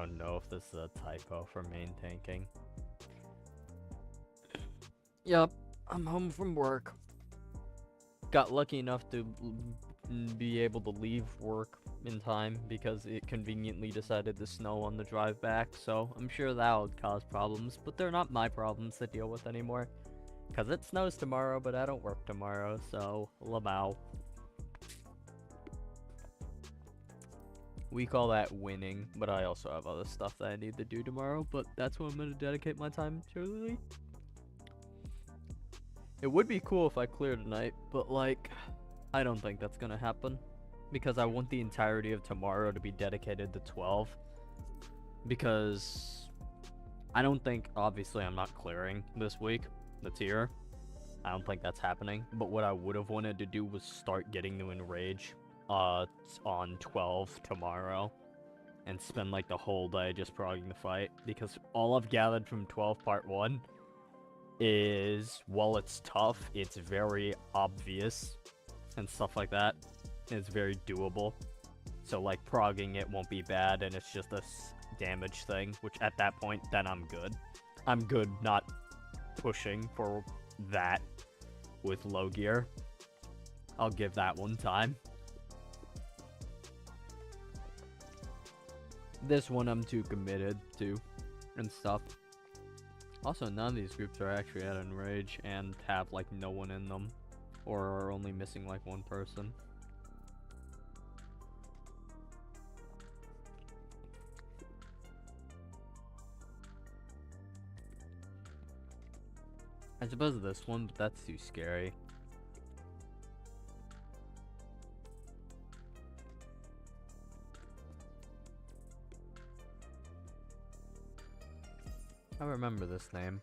to know if this is a typo for main tanking. Yep, I'm home from work. Got lucky enough to be able to leave work in time because it conveniently decided to snow on the drive back, so I'm sure that would cause problems, but they're not my problems to deal with anymore. Because it snows tomorrow, but I don't work tomorrow, so Lamau. We call that winning, but I also have other stuff that I need to do tomorrow, but that's what I'm going to dedicate my time to. It would be cool if I cleared tonight, but like, I don't think that's going to happen. Because I want the entirety of tomorrow to be dedicated to 12. Because I don't think, obviously I'm not clearing this week, the tier. I don't think that's happening. But what I would have wanted to do was start getting to Enrage on 12 tomorrow. And spend like the whole day just progging the fight. Because all I've gathered from 12 part 1 is, while it's tough, it's very obvious and stuff like that. It's very doable. So like progging it won't be bad, and it's just a damage thing, which at that point, then I'm good. I'm good not pushing for that with low gear. I'll give that one time. This one I'm too committed to and stuff. Also, none of these groups are actually at Enrage and have like no one in them, or are only missing like one person. I suppose this one, but that's too scary. I remember this name.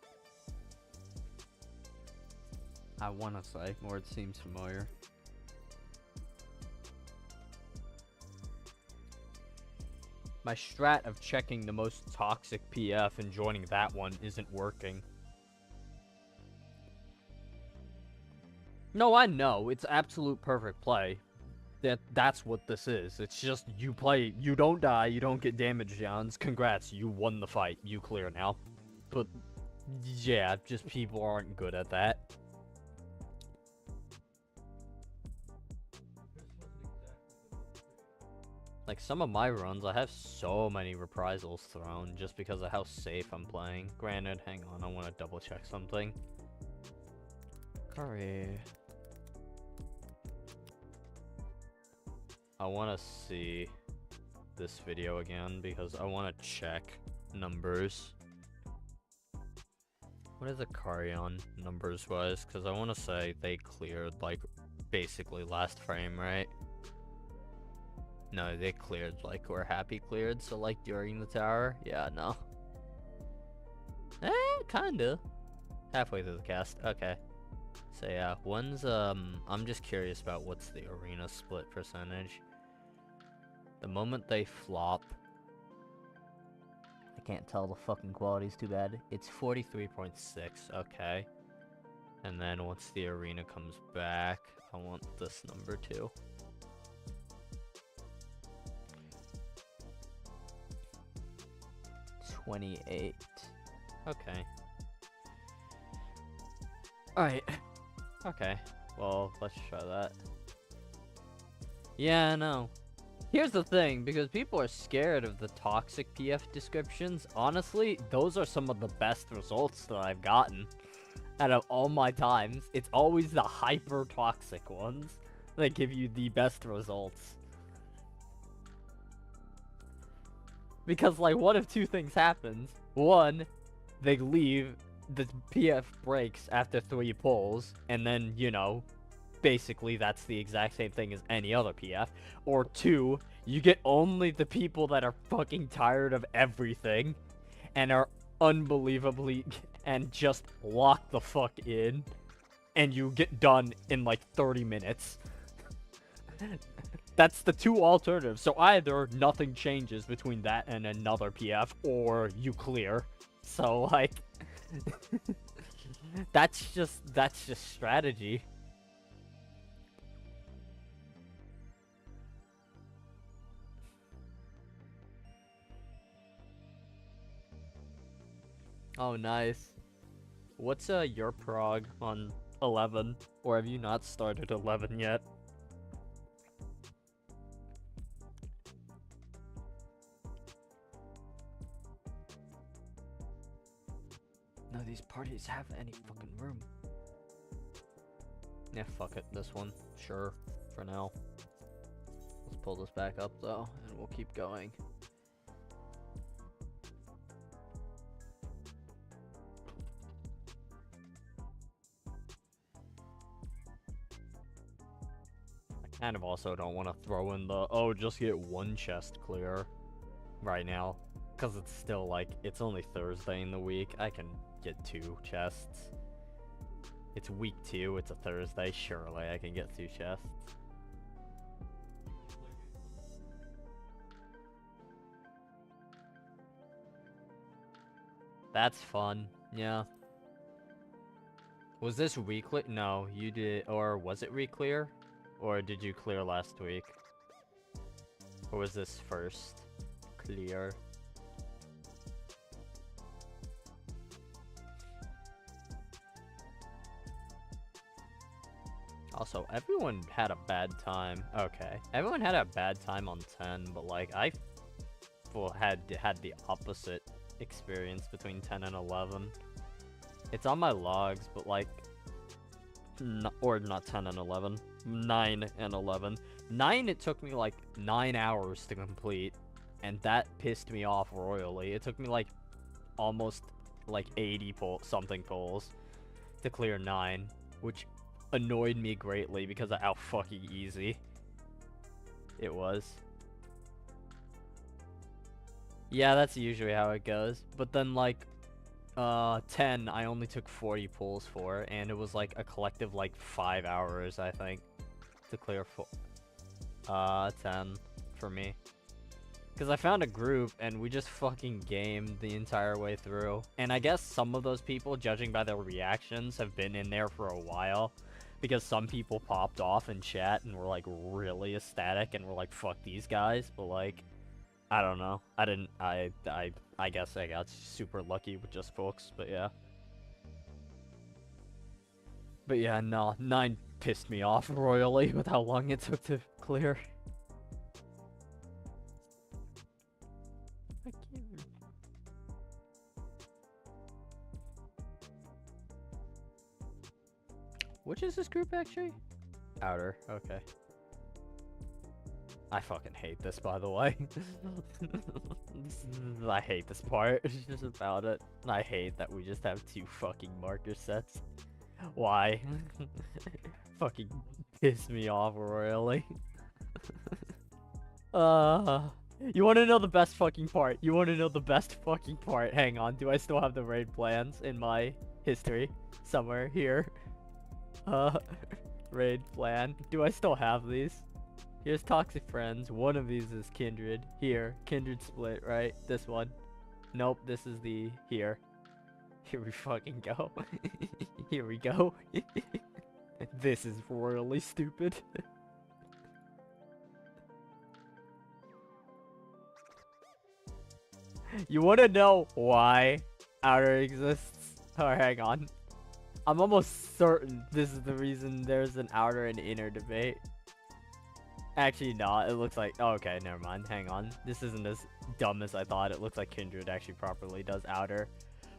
I wanna say, or it seems familiar. My strat of checking the most toxic PF and joining that one isn't working. No, I know. It's absolute perfect play. That's what this is. It's just you play, you don't die, you don't get damage downs. Congrats, you won the fight. You clear now. But yeah, just people aren't good at that. Like some of my runs, I have so many reprisals thrown just because of how safe I'm playing. Granted, hang on, I want to double check something. Curry. I want to see this video again because I want to check numbers. What is Akarion numbers wise? Because I want to say they cleared like basically last frame, right? No, they cleared like we're happy cleared, so like during the tower? Yeah, no. Kinda. Halfway through the cast. Okay. So yeah, one's I'm just curious about what's the arena split percentage. The moment they flop, I can't tell, the fucking quality's too bad. It's 43.6, okay. And then once the arena comes back, I want this number too. $28. Okay. Alright. Okay. Well, let's try that. Yeah, I know. Here's the thing, because people are scared of the toxic PF descriptions, honestly, those are some of the best results that I've gotten out of all my times. It's always the hyper-toxic ones that give you the best results. Because, like, one of two things happens. One, they leave, the PF breaks after 3 pulls, and then, you know, basically that's the exact same thing as any other PF. Or 2, you get only the people that are fucking tired of everything and are unbelievably and just lock the fuck in, and you get done in like 30 minutes. That's the 2 alternatives. So either nothing changes between that and another PF, or you clear. So like that's just strategy. Oh, nice. What's your prog on 11? Or have you not started 11 yet? No, these parties have any fucking room. Yeah, fuck it. This one. Sure. For now. Let's pull this back up, though, and we'll keep going. I kind of also don't want to throw in the, oh, just get one chest clear right now. Because it's still, like, it's only Thursday in the week. I can get 2 chests. It's week 2, it's a Thursday, surely I can get 2 chests. That's fun, yeah. Was this weekly? No, you did, or was it re-clear? Or did you clear last week? Or was this first clear? Also, everyone had a bad time. Okay. Everyone had a bad time on 10, but like, I had the opposite experience between 10 and 11. It's on my logs, but like, or not 10 and 11. 9 and 11. 9, it took me like 9 hours to complete, and that pissed me off royally. It took me like almost like 80 something pulls to clear 9, which annoyed me greatly because of how fucking easy it was. Yeah, that's usually how it goes. But then like 10 I only took 40 pulls for, and it was like a collective like 5 hours I think to clear 10 for me. Because I found a group, and we just fucking gamed the entire way through. And I guess some of those people, judging by their reactions, have been in there for a while. Because some people popped off in chat and were, like, really ecstatic and were like, fuck these guys. But, like, I don't know. I guess I got super lucky with just folks, but yeah. But yeah, no, 9 pissed me off royally with how long it took to clear. Which is this group, actually? Outer, okay. I fucking hate this, by the way. I hate this part. It's just about it. I hate that we just have 2 fucking marker sets. Why? Fucking piss me off royally. You want to know the best fucking part? You want to know the best fucking part? Hang on, do I still have the raid plans in my history? Somewhere here. Raid plan. Do I still have these? Here's Toxic Friends. One of these is Kindred. Here. Kindred split, right? This one. Nope, this is the... Here. Here we fucking go. Here we go. This is royally stupid. You want to know why Outer exists? Oh, hang on. I'm almost certain this is the reason there's an outer and inner debate. Actually, no, it looks like... Oh, okay, never mind. Hang on. This isn't as dumb as I thought. It looks like Kindred actually properly does outer.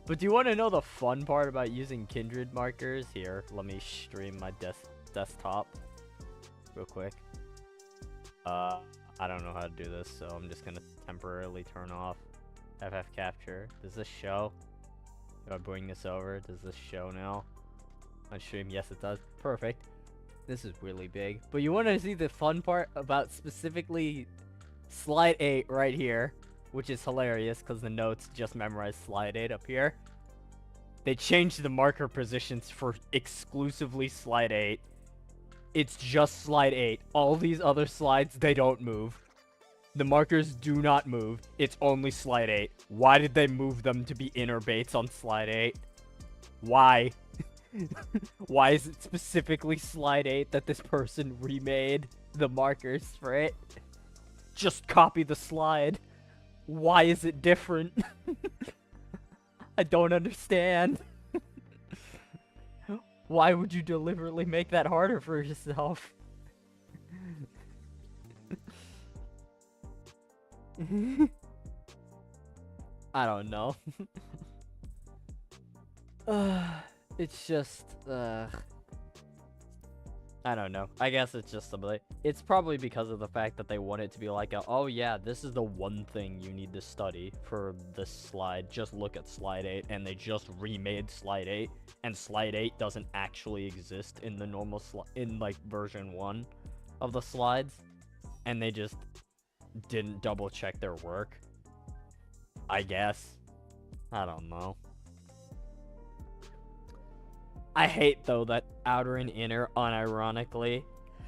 But do you want to know the fun part about using Kindred markers? Here, let me stream my desktop real quick. I don't know how to do this, so I'm just going to temporarily turn off FF Capture. Does this show? If I bring this over, does this show now? On stream, yes it does. Perfect. This is really big. But you want to see the fun part about specifically slide 8 right here, which is hilarious because the notes just memorized slide 8 up here. They changed the marker positions for exclusively slide 8. It's just slide 8. All these other slides, they don't move. The markers do not move. It's only slide 8. Why did they move them to be inner baits on slide 8? Why? Why is it specifically slide 8 that this person remade the markers for it? Just copy the slide. Why is it different? I don't understand. Why would you deliberately make that harder for yourself? I don't know. It's just, I don't know. I guess it's just something. It's probably because of the fact that they want it to be like, oh yeah, this is the one thing you need to study for this slide. Just look at slide 8, and they just remade slide 8, and slide 8 doesn't actually exist in the normal in like version 1 of the slides, and they just didn't double check their work. I guess. I don't know. I hate, though, that outer and inner, unironically,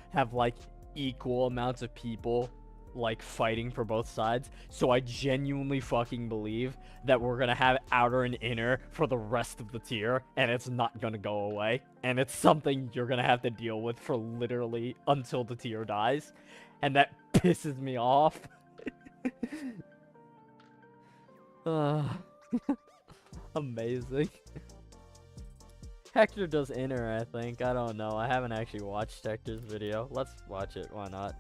have, like, equal amounts of people, like, fighting for both sides. So I genuinely fucking believe that we're gonna have outer and inner for the rest of the tier, and it's not gonna go away. And it's something you're gonna have to deal with for literally until the tier dies. And that pisses me off. Amazing. Hector does inner, I think. I don't know. I haven't actually watched Hector's video. Let's watch it. Why not?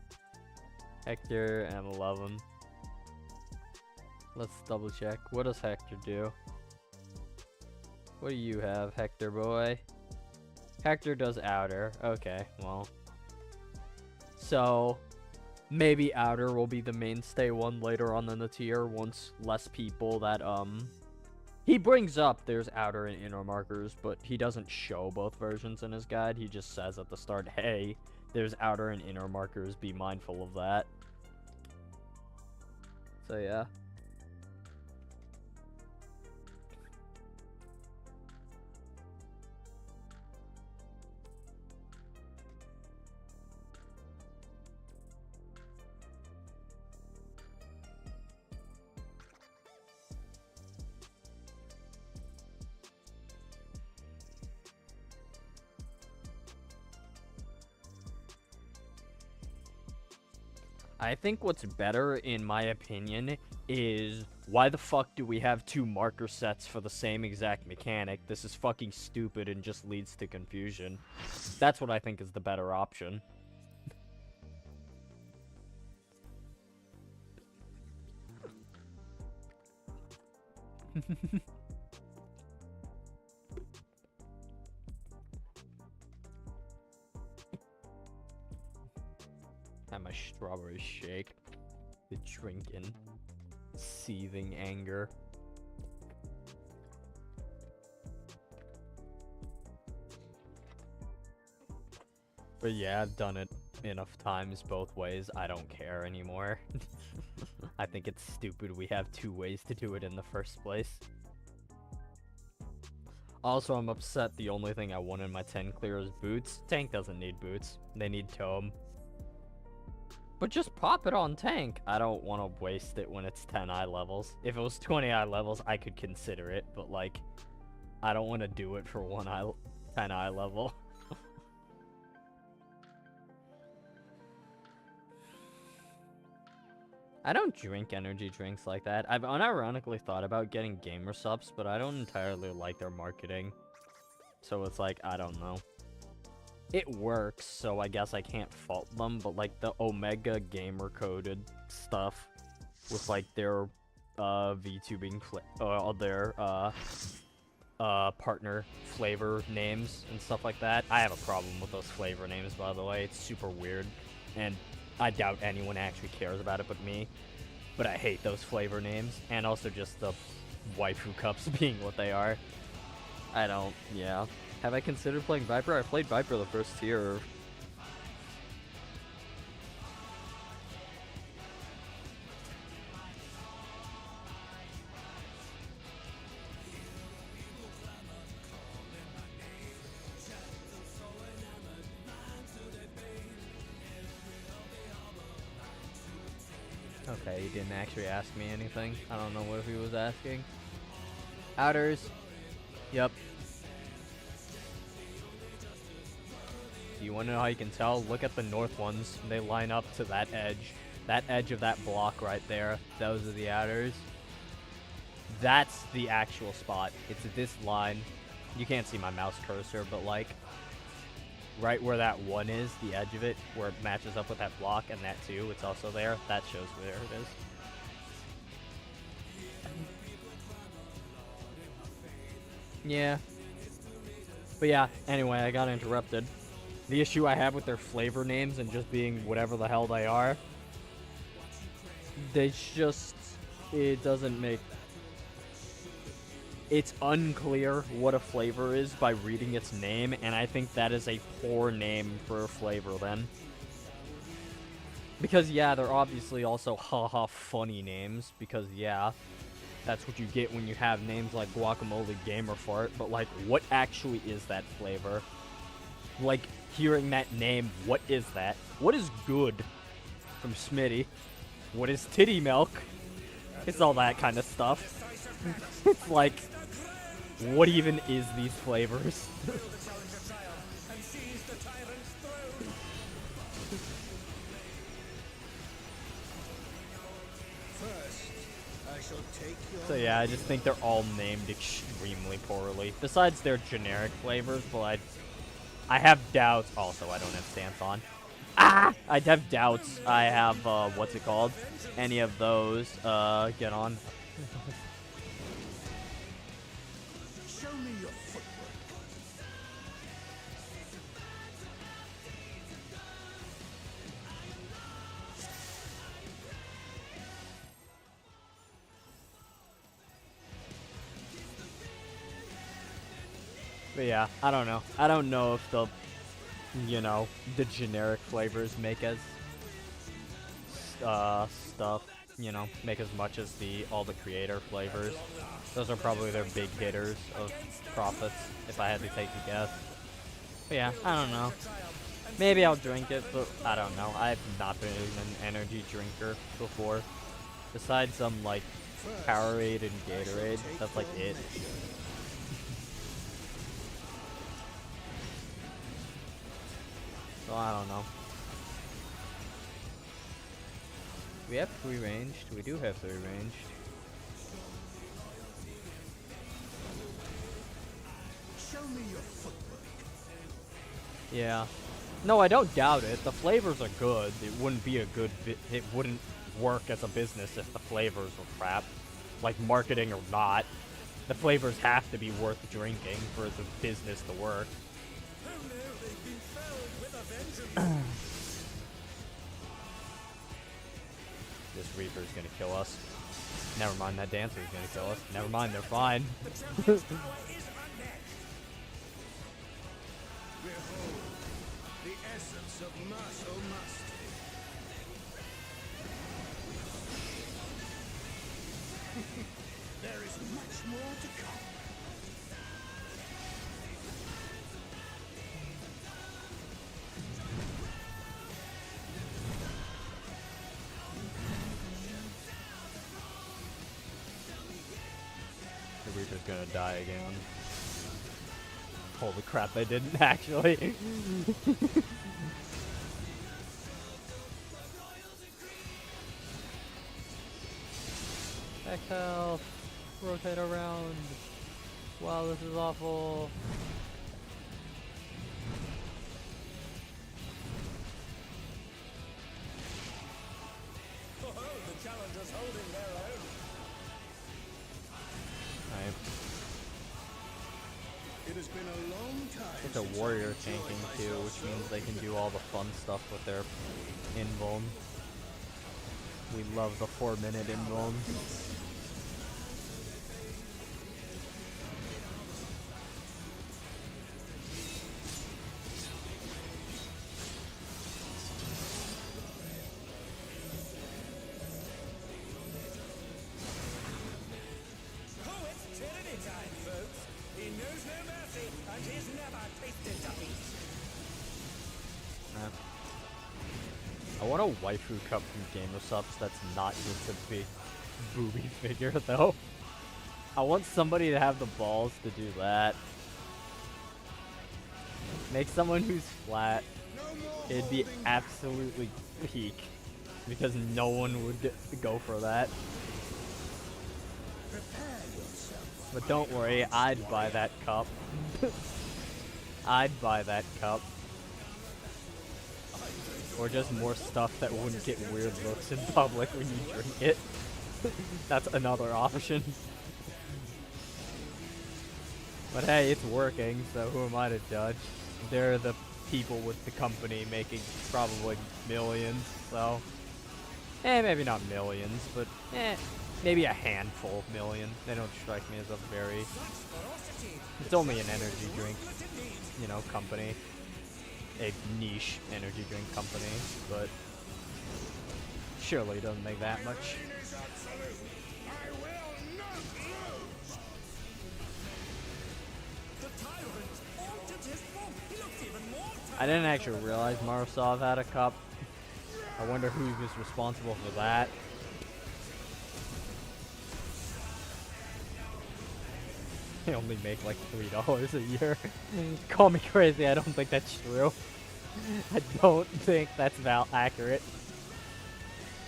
Hector M11. Let's double check. What does Hector do? What do you have, Hector boy? Hector does outer. Okay, well. So, maybe outer will be the mainstay one later on in the tier once less people that, he brings up there's outer and inner markers, but he doesn't show both versions in his guide. He just says at the start, hey, there's outer and inner markers, be mindful of that. So yeah. I think what's better, in my opinion, is why the fuck do we have 2 marker sets for the same exact mechanic? This is fucking stupid and just leads to confusion. That's what I think is the better option. Have my strawberry shake. The drinking. Seething anger. But yeah, I've done it enough times both ways. I don't care anymore. I think it's stupid we have 2 ways to do it in the first place. Also, I'm upset the only thing I want in my 10 clear is boots. Tank doesn't need boots. They need tome. But just pop it on tank. I don't want to waste it when it's 10 eye levels. If it was 20 eye levels, I could consider it. But, like, I don't want to do it for 10 eye level. I don't drink energy drinks like that. I've unironically thought about getting gamer subs, but I don't entirely like their marketing. So it's like, I don't know. It works, so I guess I can't fault them, but like the Omega gamer coded stuff with like their VTubing their partner flavor names and stuff like that. I have a problem with those flavor names, by the way. It's super weird, and I doubt anyone actually cares about it but me. But I hate those flavor names, and also just the waifu cups being what they are. I don't, yeah. Have I considered playing Viper? I played Viper the first tier. Okay, he didn't actually ask me anything. I don't know what he was asking. Outers. Yep. You want to know how you can tell? Look at the north ones. They line up to that edge. That edge of that block right there. Those are the outers. That's the actual spot. It's this line. You can't see my mouse cursor, but like right where that 1 is, the edge of it, where it matches up with that block, and that 2, it's also there. That shows where it is. Yeah. But yeah, anyway, I got interrupted. The issue I have with their flavor names and just being whatever the hell they are, it doesn't make... It's unclear what a flavor is by reading its name, and I think that is a poor name for a flavor then. Because yeah, they're obviously also haha funny names, because yeah, that's what you get when you have names like Guacamole Gamer Fart, but like, what actually is that flavor? Like, hearing that name, what is that? What is good from Smitty? What is titty milk? It's all that kind of stuff. It's like, what even is these flavors? So yeah, I just think they're all named extremely poorly. Besides their generic flavors, but I have doubts. Also, I don't have stance on. Ah! I have doubts. I have, what's it called? Any of those, get on. Show me your footwork. But yeah, I don't know. I don't know if the, you know, the generic flavors make as, stuff, you know, make as much as all the creator flavors. Those are probably their big hitters of profits, if I had to take a guess. But yeah, I don't know. Maybe I'll drink it, but I don't know. I've not been an energy drinker before. Besides some, like, Powerade and Gatorade, that's like it. So I don't know. We have 3 ranged. We do have 3 ranged. Show me your footwork. Yeah. No, I don't doubt it. The flavors are good. It wouldn't be a good... It wouldn't work as a business if the flavors were crap. Like, marketing or not. The flavors have to be worth drinking for the business to work. This Reaper's gonna kill us. Never mind, that Dancer's gonna kill us. Never mind, they're fine. Behold, the essence of martial mastery. There is much more to come. The Reaper's gonna die again. Holy crap, they didn't actually. Heck health. Rotate around. Wow, this is awful. Oh, the challengers holding their own. Alright. It has been a long time. It's a since warrior I've enjoyed tanking too, myself which so means they can do all the fun stuff with their invuln. We love the 4-minute invuln. Oh, it's tyranny time, folks. He knows no mercy, and he's never tasted defeat. I want a waifu cup from GamerSupps that's not just a big booby figure, though. I want somebody to have the balls to do that. Make someone who's flat. No more It'd be holding absolutely peak. Because no one would go for that. Prepare But don't worry, I'd buy that cup. I'd buy that cup. Or just more stuff that wouldn't get weird looks in public when you drink it. That's another option. But hey, it's working, so who am I to judge? They're the people with the company making probably millions, so... maybe not millions, but maybe a handful of million. They don't strike me as a very... It's only an energy drink, you know, company. A niche energy drink company, but surely it doesn't make that much. I didn't actually realize Marosov had a cup. I wonder who was responsible for that. They only make like $3 a year. Call me crazy, I don't think that's true. I don't think that's accurate.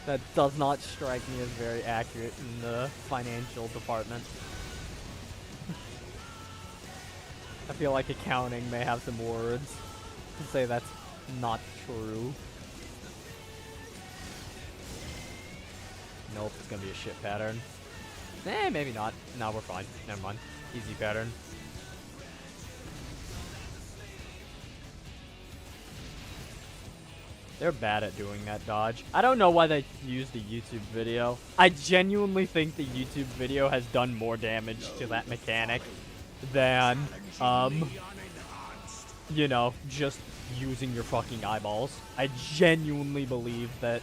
That does not strike me as very accurate in the financial department. I feel like accounting may have some words to say that's not true. Nope, it's gonna be a shit pattern. Maybe not. No, we're fine. Never mind. Easy pattern. They're bad at doing that dodge. I don't know why they used a YouTube video. I genuinely think the YouTube video has done more damage to that mechanic than, you know, just using your fucking eyeballs. I genuinely believe that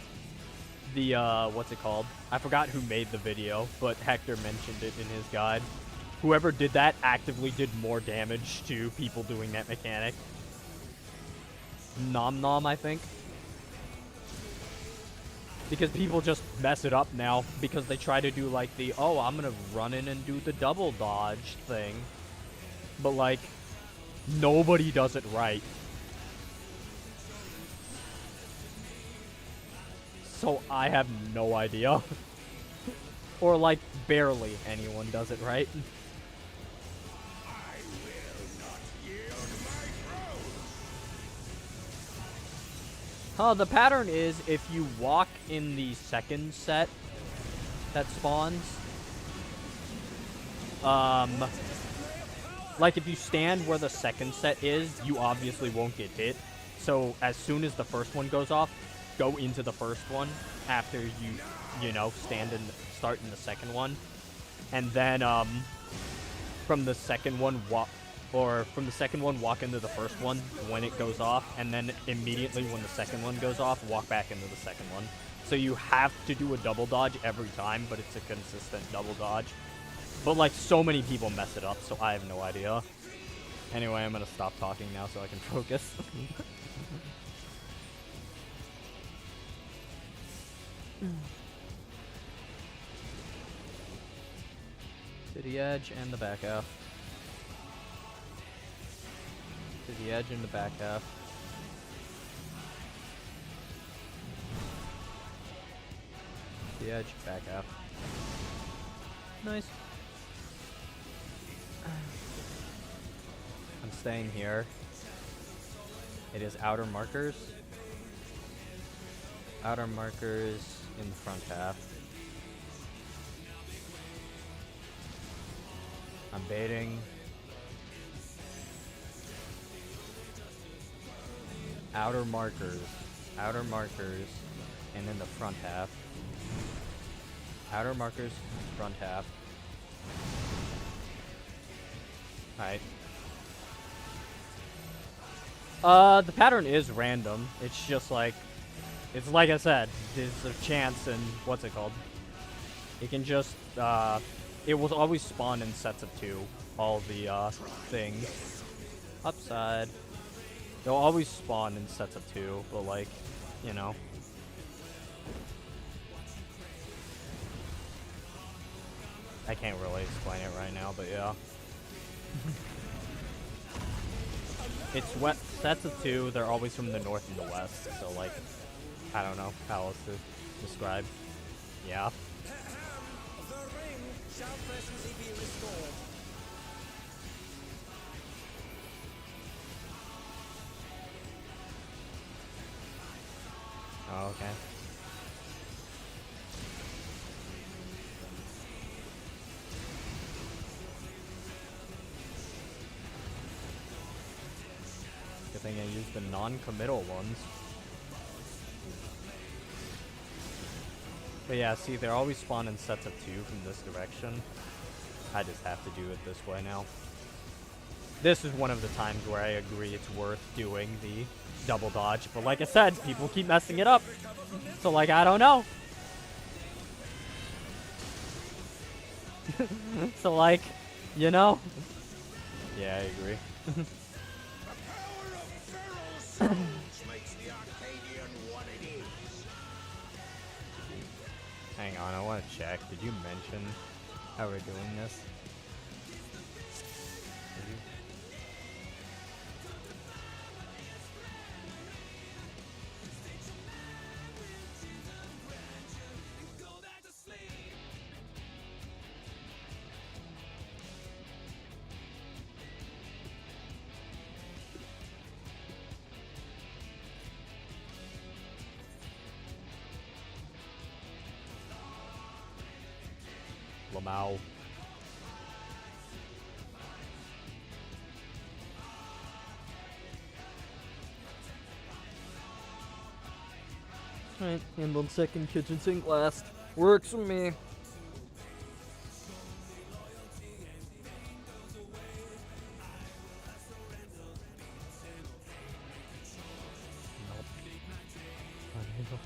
the, what's it called? I forgot who made the video, but Hector mentioned it in his guide. Whoever did that actively did more damage to people doing that mechanic. Nom Nom, I think. Because people just mess it up now because they try to do like the, oh, I'm gonna run in and do the double dodge thing. But like, nobody does it right. So I have no idea. Or like, barely anyone does it right. The pattern is if you walk in the second set that spawns, like if you stand where the second set is, you obviously won't get hit. So as soon as the first one goes off, go into the first one after you know, start in the second one. And then, from the second one, walk into the first one when it goes off, and then immediately when the second one goes off, walk back into the second one. So you have to do a double dodge every time, but it's a consistent double dodge. But like, so many people mess it up, so I have no idea. Anyway, I'm gonna stop talking now so I can focus. To the edge and the back half. To the edge and the back half. To the edge, back half. Nice. I'm staying here. It is outer markers. Outer markers in the front half. I'm baiting. Outer markers, and then the front half. Outer markers, front half. Alright. The pattern is random. It's just like, it's like I said, there's a chance and what's it called? It can just, it will always spawn in sets of 2, all the, things. Upside. They'll always spawn in sets of 2, but like, you know. I can't really explain it right now, but yeah. It's sets of 2, they're always from the north and the west, so like, I don't know how else to describe. Yeah. The ring shall presently be restored. okay. Good thing I used the non-committal ones. But yeah, see, they're always spawn in sets of 2 from this direction. I just have to do it this way now. This is one of the times where I agree it's worth doing the double dodge. But like I said, people keep messing it up. So like, I don't know. So like, you know? Yeah, I agree. The power of feral souls makes the Arcadian what it is. Hang on, I want to check. Did you mention how we're doing this? Did you? Lamau. Alright, hand on second, kitchen sink last. Works for me. Nope. Unable.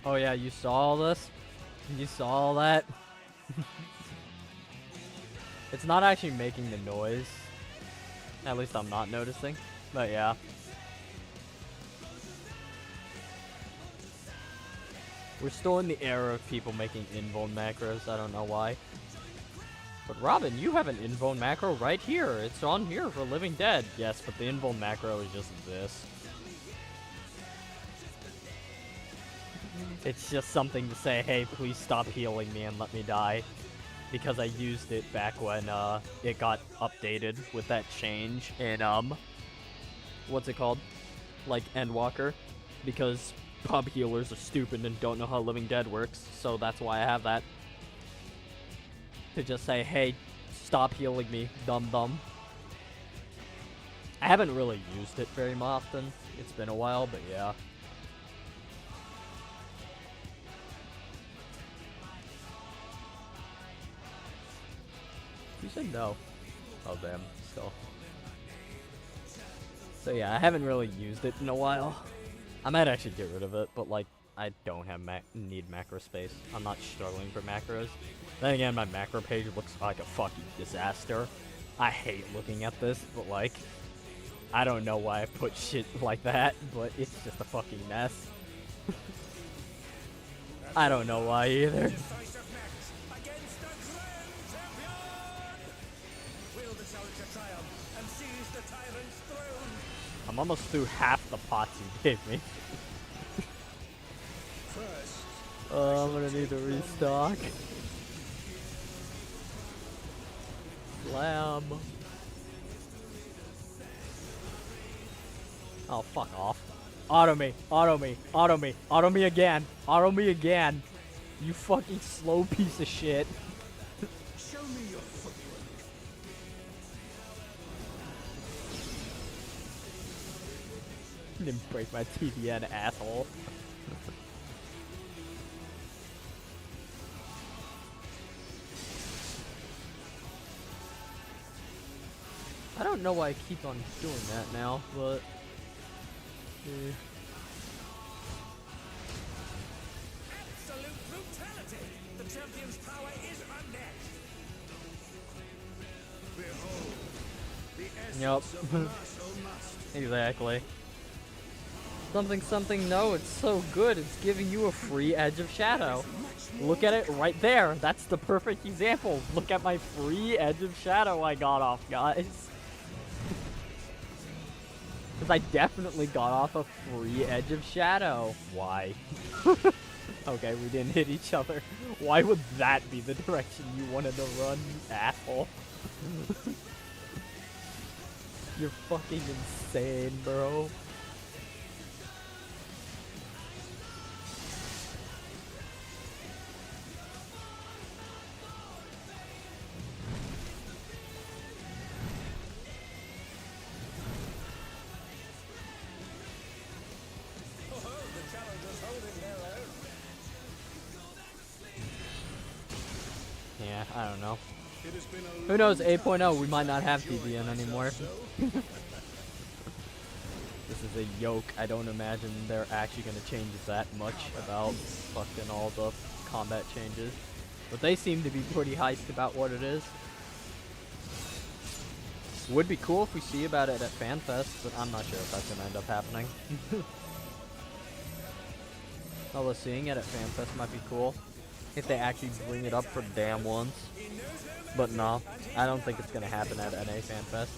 Oh yeah, you saw all this? You saw all that? It's not actually making the noise. At least I'm not noticing. But yeah. We're still in the era of people making invuln macros. I don't know why. But Robin, you have an invuln macro right here. It's on here for Living Dead. Yes, but the invuln macro is just this. It's just something to say, hey, please stop healing me and let me die. Because I used it back when it got updated with that change in, what's it called? Like, Endwalker. Because pub healers are stupid and don't know how Living Dead works, so that's why I have that. To just say, hey, stop healing me, dumb. I haven't really used it very often. It's been a while, but yeah. You said no. Oh, damn. Still. So yeah, I haven't really used it in a while. I might actually get rid of it, but like, I don't have need macro space. I'm not struggling for macros. Then again, my macro page looks like a fucking disaster. I hate looking at this, but like, I don't know why I put shit like that, but it's just a fucking mess. I don't know why either. I'm almost through half the pots you gave me. Oh, I'm gonna need to restock. Slam. Oh, fuck off. Auto me, auto me, auto me, auto me again, auto me again. You fucking slow piece of shit. Show me your footwork. Didn't break my TVN, asshole. I don't know why I keep on doing that now, but... Absolute brutality! The champion's power is unmatched! Behold, the essence of martial mastery. Exactly. Something, no, it's so good, it's giving you a free Edge of Shadow. Much Look at it right there. That's the perfect example. Look at my free Edge of Shadow I got off, guys. Because I definitely got off a free Edge of Shadow. Why? Okay, we didn't hit each other. Why would that be the direction you wanted to run, you asshole? You're fucking insane, bro. Yeah, I don't know. Who knows, 8.0, we might not have TBN anymore. This is a yoke. I don't imagine they're actually going to change that much about fucking all the combat changes. But they seem to be pretty hyped about what it is. Would be cool if we see about it at FanFest, but I'm not sure if that's going to end up happening. Although seeing it at FanFest might be cool. If they actually bring it up for damn once. But no, I don't think it's going to happen at NA FanFest.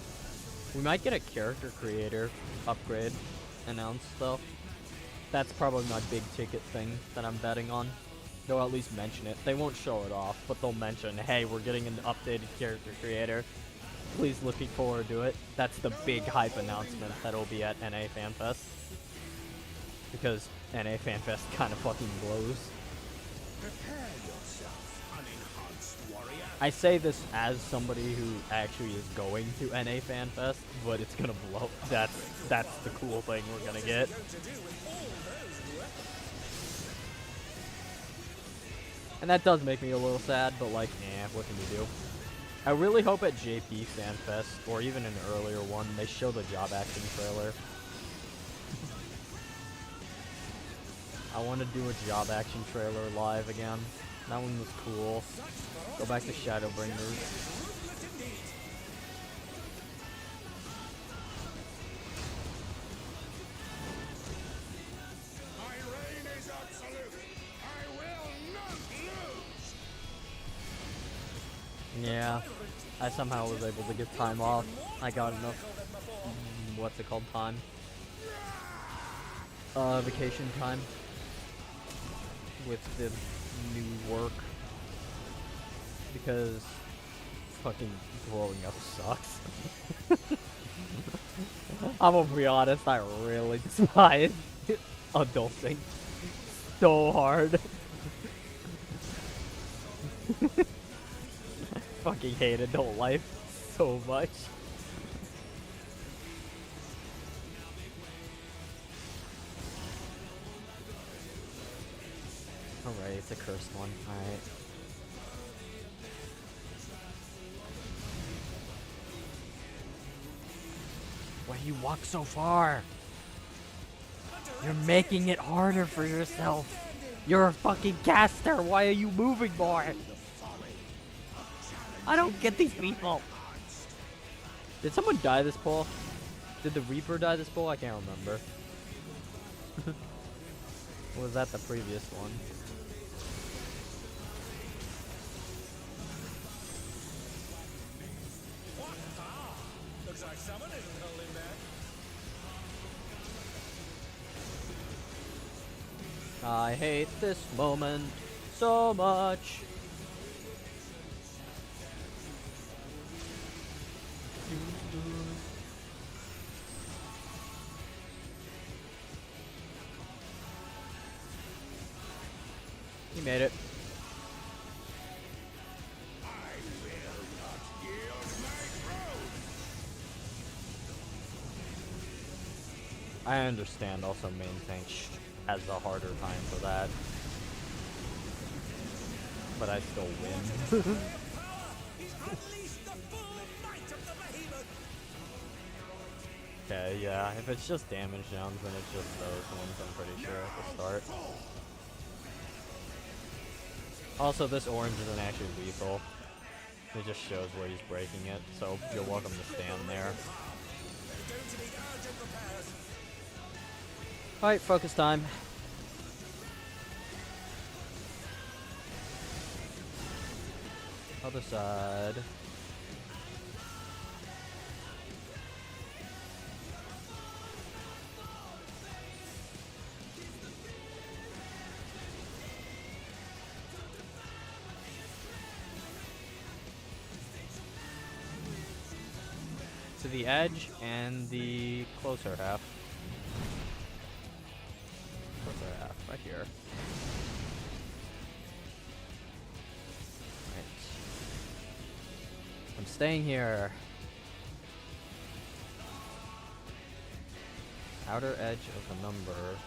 We might get a character creator upgrade announced though. That's probably my big ticket thing that I'm betting on. They'll at least mention it. They won't show it off, but they'll mention, hey, we're getting an updated character creator. Please looking forward to it. That's the big hype announcement that'll be at NA FanFest. Because NA FanFest kind of fucking blows. Prepare yourself, unenhanced warrior. I say this as somebody who actually is going to NA FanFest, but it's gonna blow. That's the cool thing we're gonna get. And that does make me a little sad, but like, what can you do? I really hope at JP FanFest, or even an earlier one, they show the job action trailer. I want to do a job action trailer live again. That one was cool. Go back to Shadowbringers. My reign is absolute. I will not lose. Yeah, I somehow was able to get time off. I got enough, what's it called, time? Vacation time. With the new work. Because fucking growing up sucks. I'm gonna be honest, I really despise adulting so hard. Fucking hate adult life so much. Alright, it's a cursed one. Alright. Why do you walk so far? You're making it harder for yourself. You're a fucking caster. Why are you moving more? I don't get these people. Did someone die this pull? Did the Reaper die this pull? I can't remember. Or was that the previous one? Looks like someone isn't holding back. I hate this moment so much. You made it. I understand also main tank has a harder time for that. But I still win. Okay, yeah, if it's just damage downs, then it's just those ones, I'm pretty sure, at the start. Also, this orange isn't actually lethal. It just shows where he's breaking it, so you're welcome to stand there. Alright, focus time. Other side. To the edge and the closer half. Closer half, right here. Right. I'm staying here. Outer edge of the number.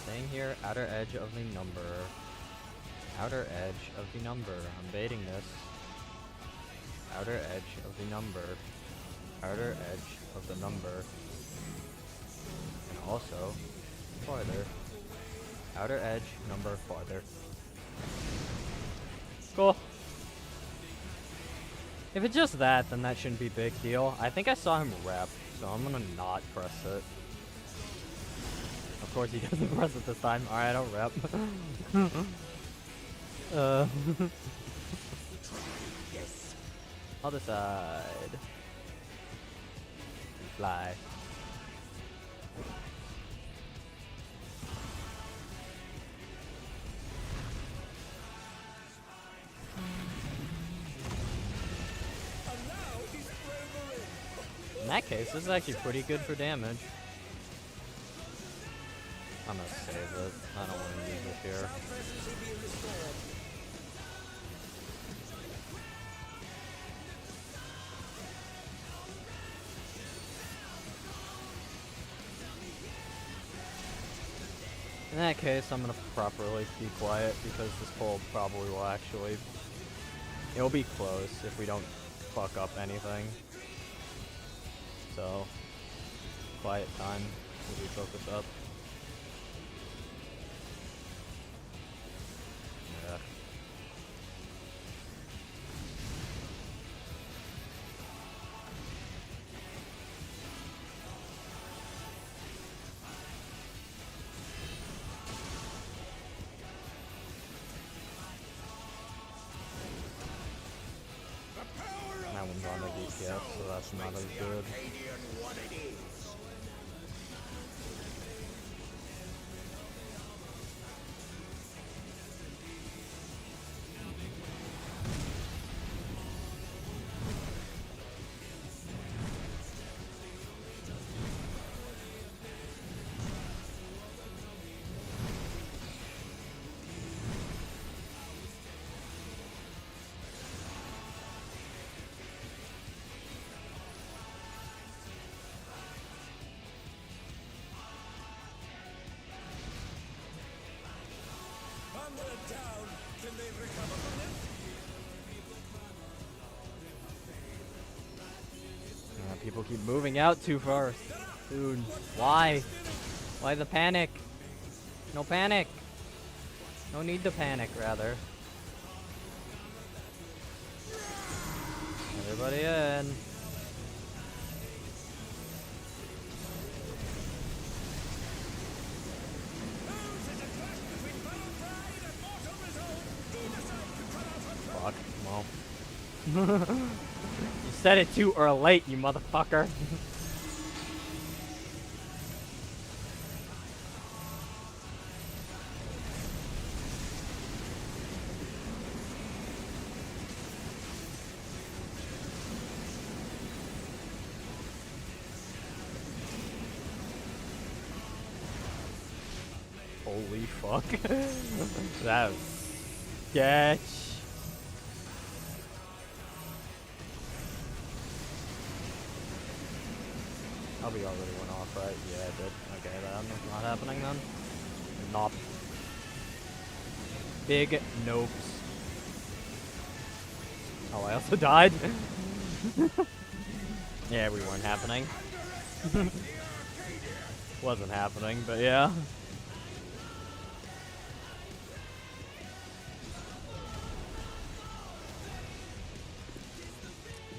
Staying here, outer edge of the number. Outer edge of the number. I'm baiting this. Outer edge of the number. Outer edge of the number. And also, farther. Outer edge, number, farther. Cool. If it's just that, then that shouldn't be a big deal. I think I saw him rep, so I'm gonna not press it. Of course he doesn't press it this time. Alright, I'll rep. Yes. Other side. Fly. In that case, this is actually pretty good for damage. I'm gonna save it. I don't want to use it here. In that case, I'm gonna properly be quiet because this pull probably will actually... It'll be close if we don't fuck up anything. So, quiet time as we focus up. Yeah. That one's on the DPS, so that's not as good. People keep moving out too far. Dude, why? Why the panic? No panic. No need to panic, rather. Everybody in. Fuck, well. You said it too late, you motherfucker. Holy fuck. That was sketch. Probably already went off, right? Yeah, it did. Okay, that's not happening then. Nope. Big nopes. Oh, I also died? Yeah, we weren't happening. Wasn't happening, but yeah.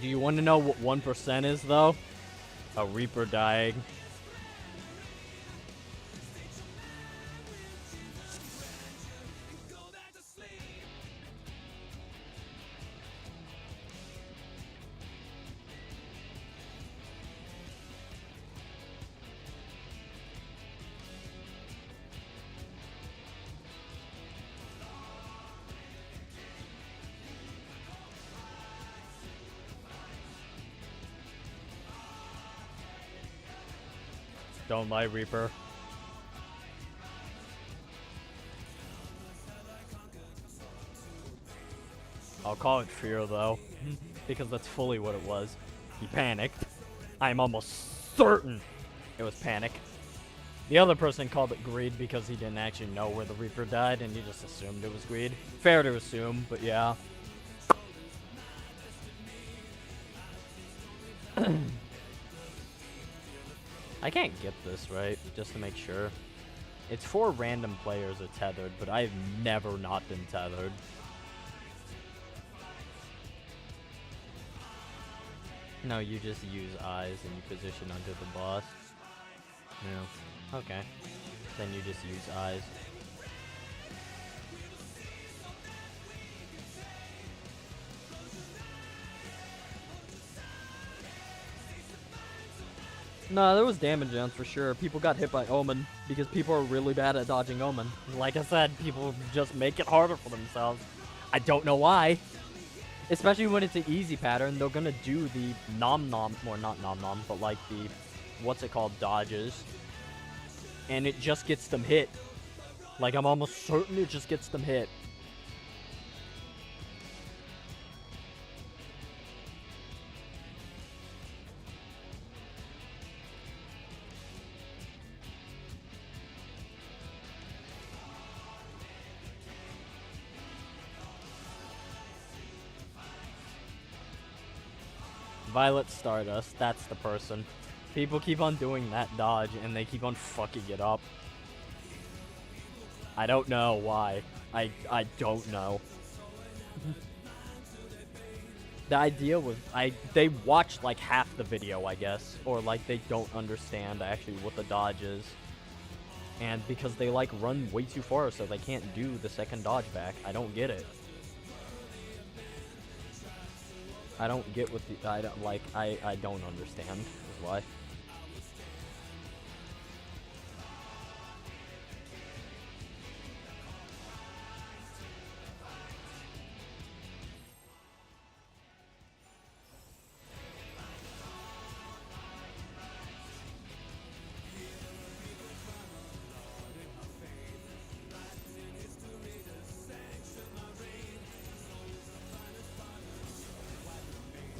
Do you want to know what 1% is, though? A Reaper dying. Don't lie, Reaper. I'll call it fear, though, because that's fully what it was. He panicked. I'm almost certain it was panic. The other person called it greed because he didn't actually know where the Reaper died, and he just assumed it was greed. Fair to assume, but yeah. I can't get this right, just to make sure. It's 4 random players are tethered, but I've never not been tethered. No, you just use eyes and you position under the boss. No. Okay. Then you just use eyes. No, there was damage rounds for sure. People got hit by Omen because people are really bad at dodging Omen. Like I said, people just make it harder for themselves. I don't know why. Especially when it's an easy pattern, they're gonna do the nom-nom, or not nom-nom, but like the, what's it called, dodges. And it just gets them hit. Like, I'm almost certain it just gets them hit. Violet Stardust, that's the person. People keep on doing that dodge, and they keep on fucking it up. I don't know why. I don't know. The idea was, they watched like half the video, I guess. Or like they don't understand actually what the dodge is. And because they like run way too far, so they can't do the second dodge back. I don't get it. I don't get what the, I don't understand, is why.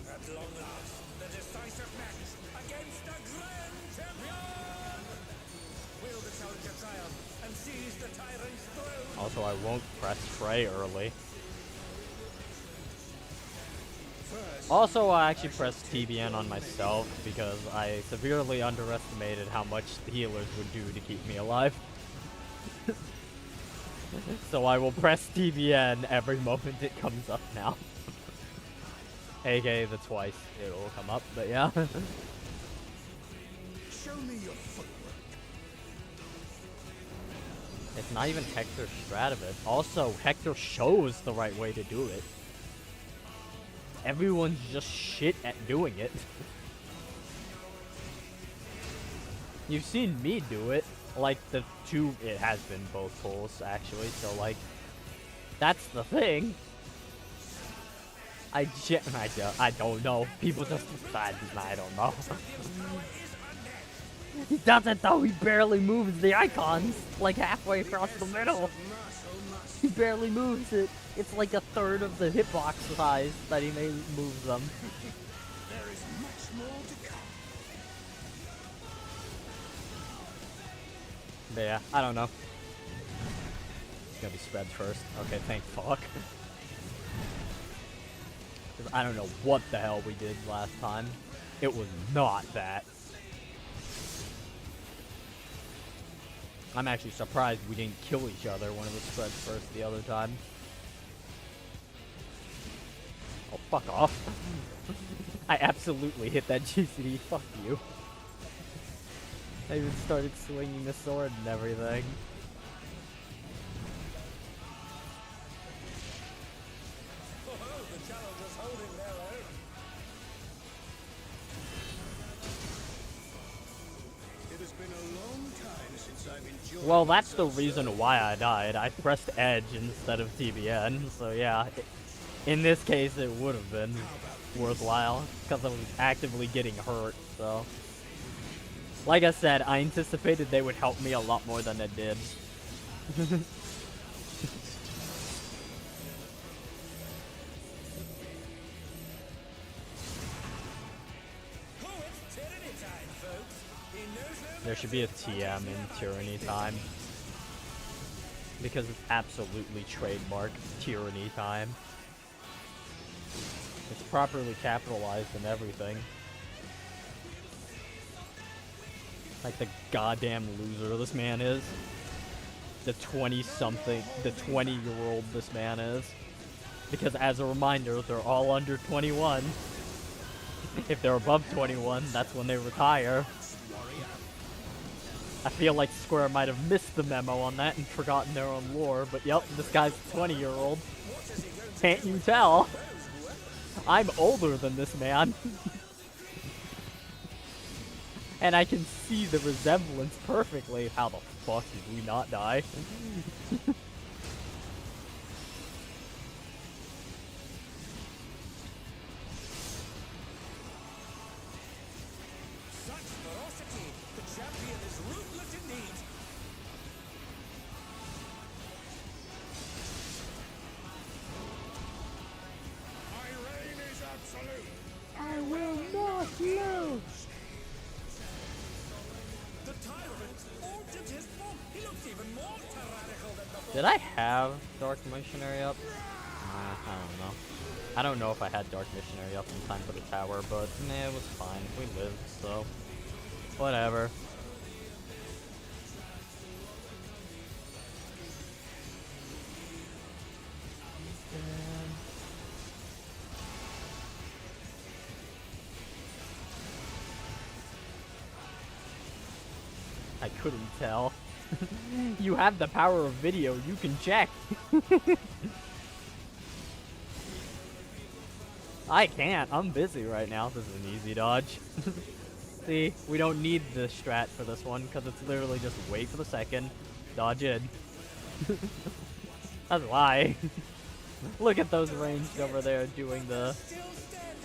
At long last, the decisive match against the grand champion! Wield the challenge of triumph and seize the tyrant's throne! Also, I won't press Frey early. Also, I actually pressed TBN on myself because I severely underestimated how much the healers would do to keep me alive. So I will press TBN every moment it comes up now. AKA the twice it will come up, but yeah. Show me your footwork. It's not even Hector's strat of it. Also, Hector shows the right way to do it. Everyone's just shit at doing it. You've seen me do it. Like, the two, it has been both pulls, actually, so like, that's the thing. I don't know. People just, I don't know. He doesn't though, he barely moves the icons, like halfway across the middle. He barely moves it. It's like a third of the hitbox size that he moves them. There is much more to come. But yeah, I don't know. It's gonna be spread first. Okay, thank fuck. I don't know what the hell we did last time. It was not that. I'm actually surprised we didn't kill each other when it was spread first the other time. Oh, fuck off. I absolutely hit that GCD. Fuck you. I even started swinging the sword and everything. Well, that's the reason why I died. I pressed Edge instead of TBN, so yeah. In this case, it would have been worthwhile, because I was actively getting hurt, so. Like I said, I anticipated they would help me a lot more than they did. There should be a TM in Tyranny time. Because it's absolutely trademark Tyranny time. It's properly capitalized and everything. Like the goddamn loser this man is. The 20-something, the 20-year-old this man is. Because as a reminder, they're all under 21. If they're above 21, that's when they retire. I feel like Square might have missed the memo on that and forgotten their own lore, but yep, this guy's a 20-year-old. Can't you tell? I'm older than this man. And I can see the resemblance perfectly. How the fuck did we not die? I will not lose! The tyrant altered his form. He looks even more tyrannical than before. Did I have Dark Missionary up? I don't know. I don't know if I had Dark Missionary up in time for the tower, but nah, it was fine. We lived, so whatever. I couldn't tell. You have the power of video, you can check. I can't, I'm busy right now. This is an easy dodge. See, we don't need the strat for this one, because it's literally just wait for the second, dodge in. That's why. Look at those ranged over there doing the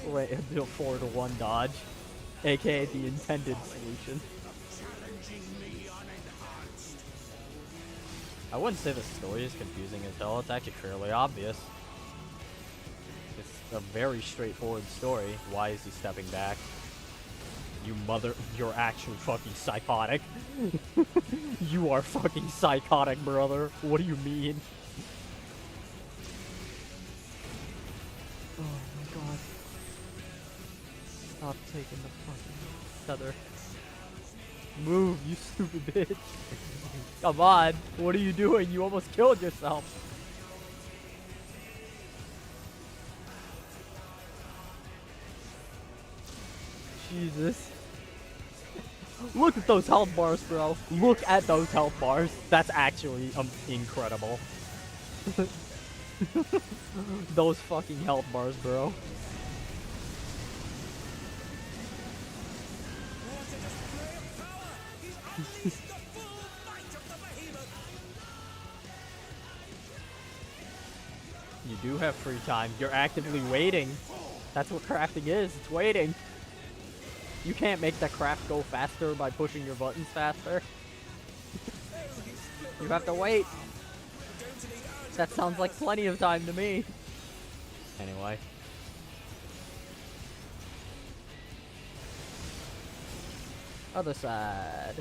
4-to-1 dodge, aka the intended solution. I wouldn't say the story is confusing as hell, it's actually fairly obvious. It's a very straightforward story. Why is he stepping back? You're actually fucking psychotic. You are fucking psychotic, brother. What do you mean? Oh my god. Stop taking the fucking feather. Move, you stupid bitch. Come on, what are you doing? You almost killed yourself. Jesus. Look at those health bars, bro. Look at those health bars. That's actually incredible. Those fucking health bars, bro. You do have free time. You're actively waiting. That's what crafting is. It's waiting. You can't make the craft go faster by pushing your buttons faster. You have to wait. That sounds like plenty of time to me. Anyway. Other side.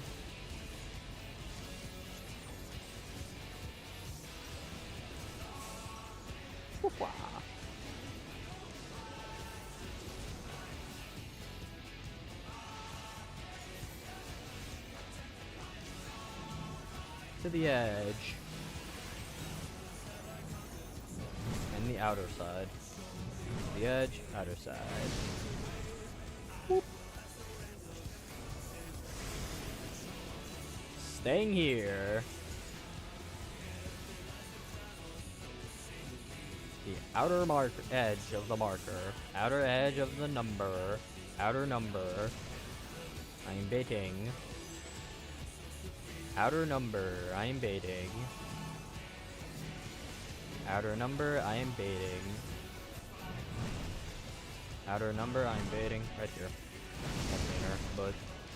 Whoop-wah. To the edge. And the outer side. The edge, outer side. Whoop. Staying here. The outer edge of the marker. Outer edge of the number. Outer number. I'm baiting. Outer number. I'm baiting. Outer number. I am baiting. Outer number. I'm baiting. Right here. Container, but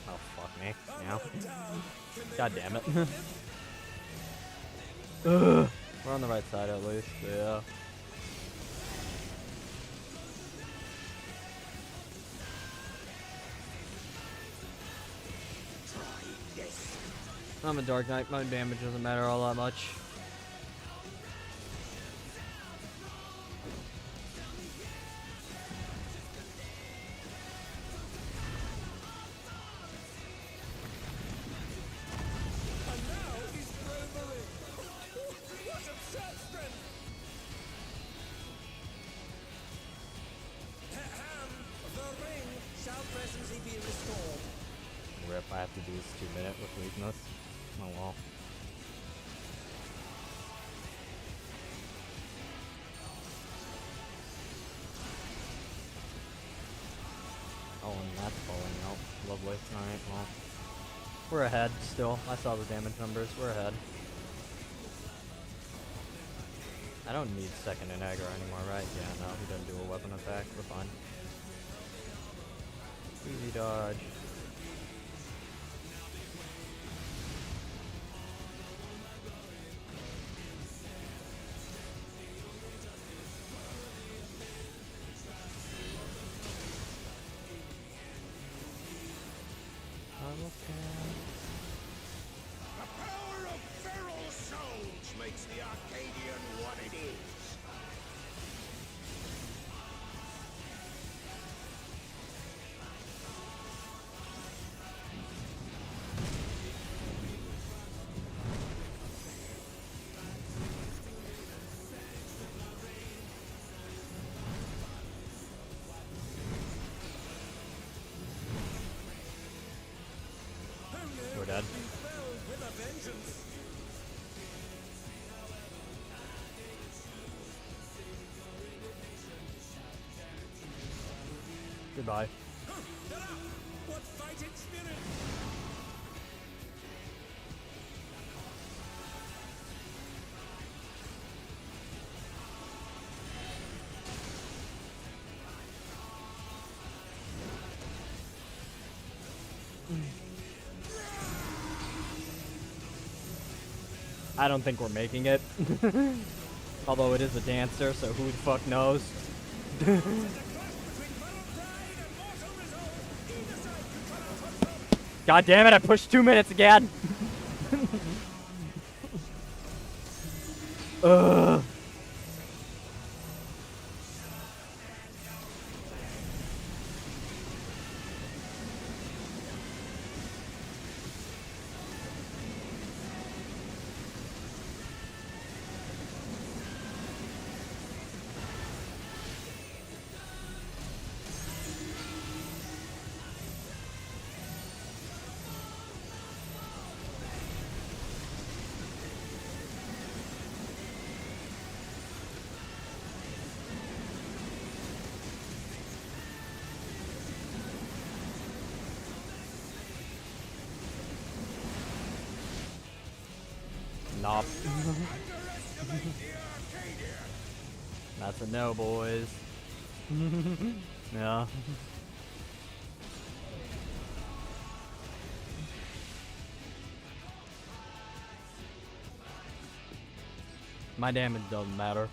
Oh, fuck me. Yeah. God damn it. Ugh. We're on the right side at least, yeah. I'm a Dark Knight, my damage doesn't matter all that much. And now he's thrown the ring. What absurd strength! Ahem. The ring shall presently be restored. Rip, I have to do this 2-minute with weakness. Oh well. Oh, and that's falling out. Lovely. Alright, well. We're ahead still. I saw the damage numbers. We're ahead. I don't need second in aggro anymore, right? Yeah, no, he doesn't do a weapon attack. We're fine. Easy dodge. The power of feral souls makes the Arcadian what it is. We're dead. With a vengeance. Goodbye. What fighting spirit! I don't think we're making it. Although it is a dancer, so who the fuck knows? God damn it, I pushed 2 minutes again! Ugh. Nope. That's a no, boys. Yeah. My damage doesn't matter.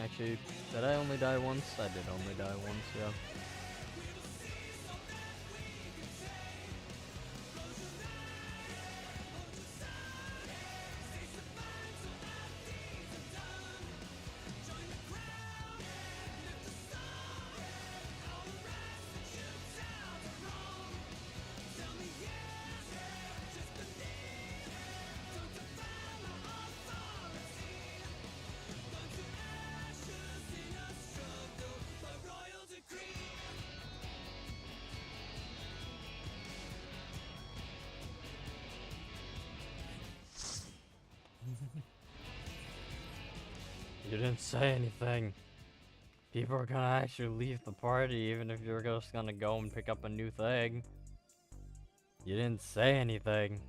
Actually, did I only die once? I did only die once, yeah. You didn't say anything. People are gonna actually leave the party even if you're just gonna go and pick up a new thing. You didn't say anything.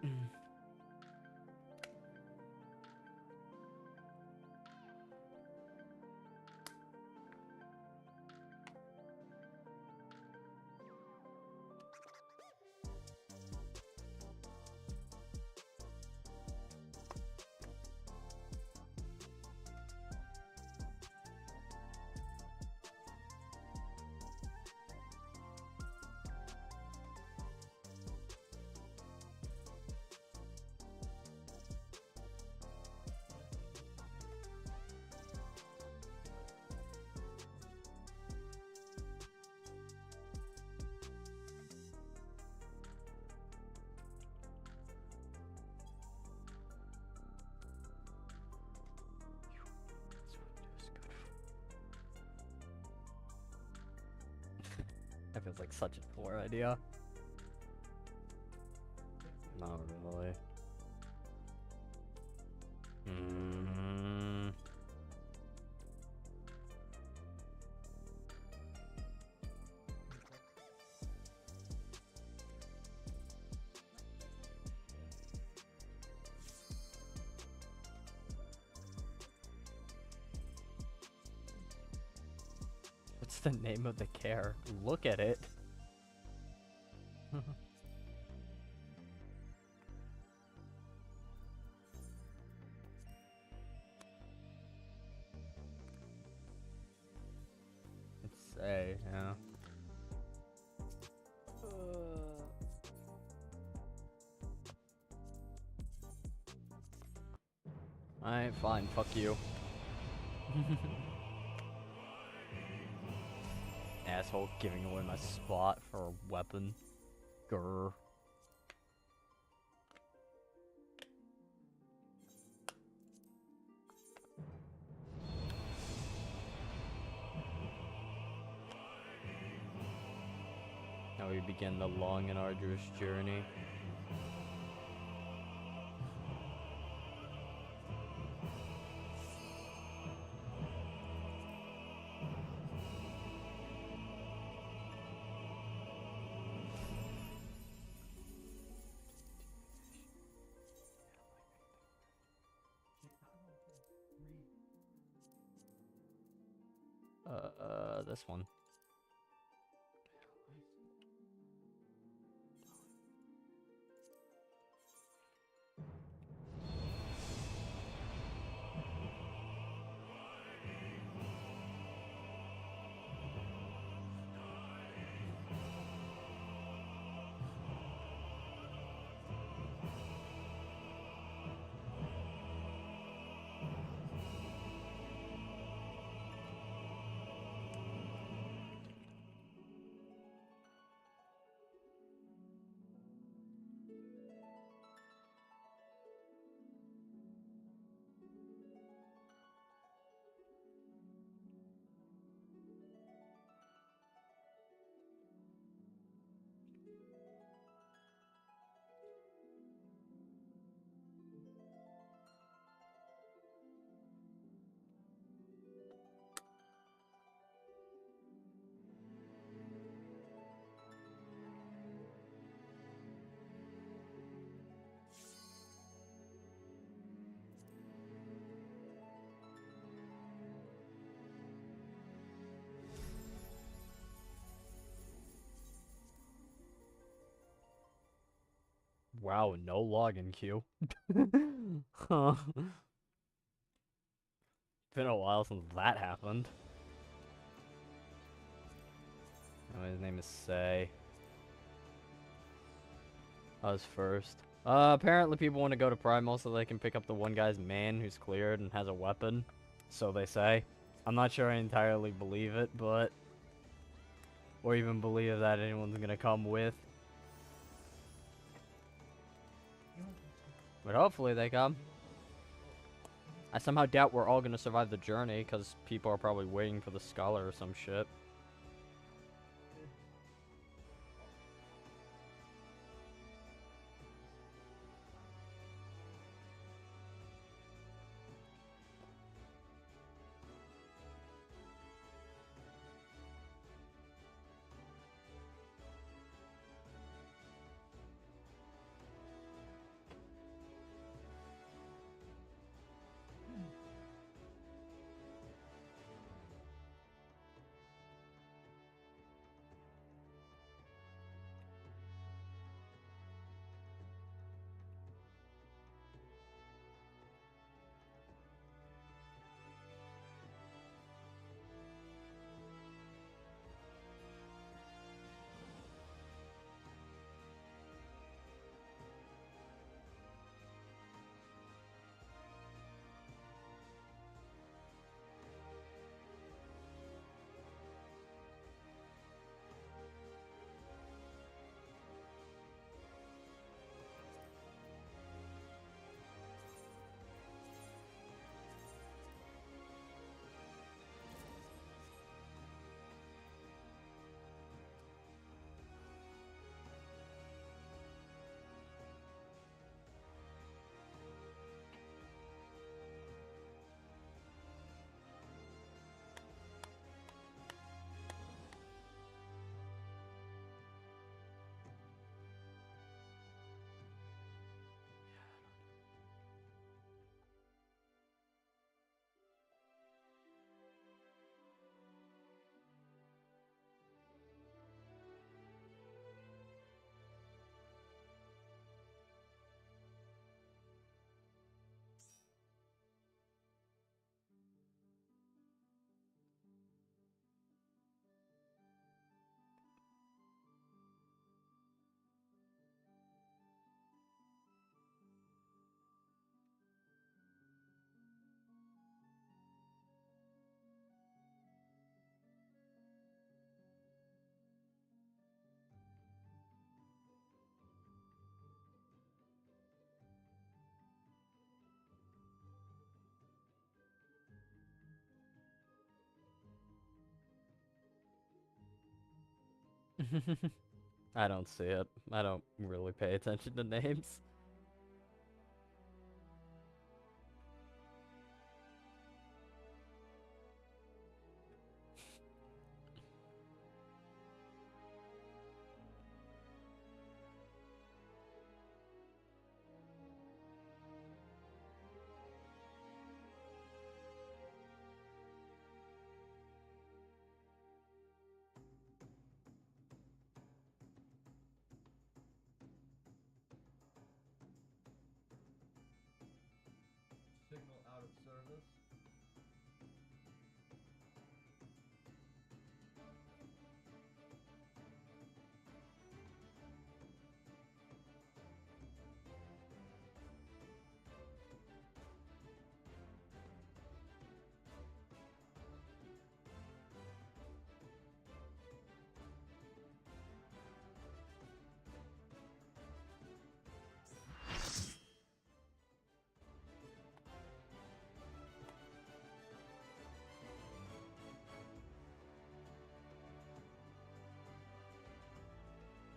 Mhm. That feels like such a poor idea. Not really. Mm. What's the name of the care? Look at it. Let's say, yeah. Alright, fine, fuck you. Asshole giving away my spot for a weapon. Grr. Now we begin the long and arduous journey. This one. Wow, no login queue. Huh. Been a while since that happened. Oh, his name is Say. I was first. Apparently people want to go to Primal so they can pick up the one guy's man who's cleared and has a weapon. So they say. I'm not sure I entirely believe it, but... Or even believe that anyone's gonna come with. But hopefully they come. I somehow doubt we're all gonna survive the journey, because people are probably waiting for the scholar or some shit. I don't see it. I don't really pay attention to names. Signal out of service.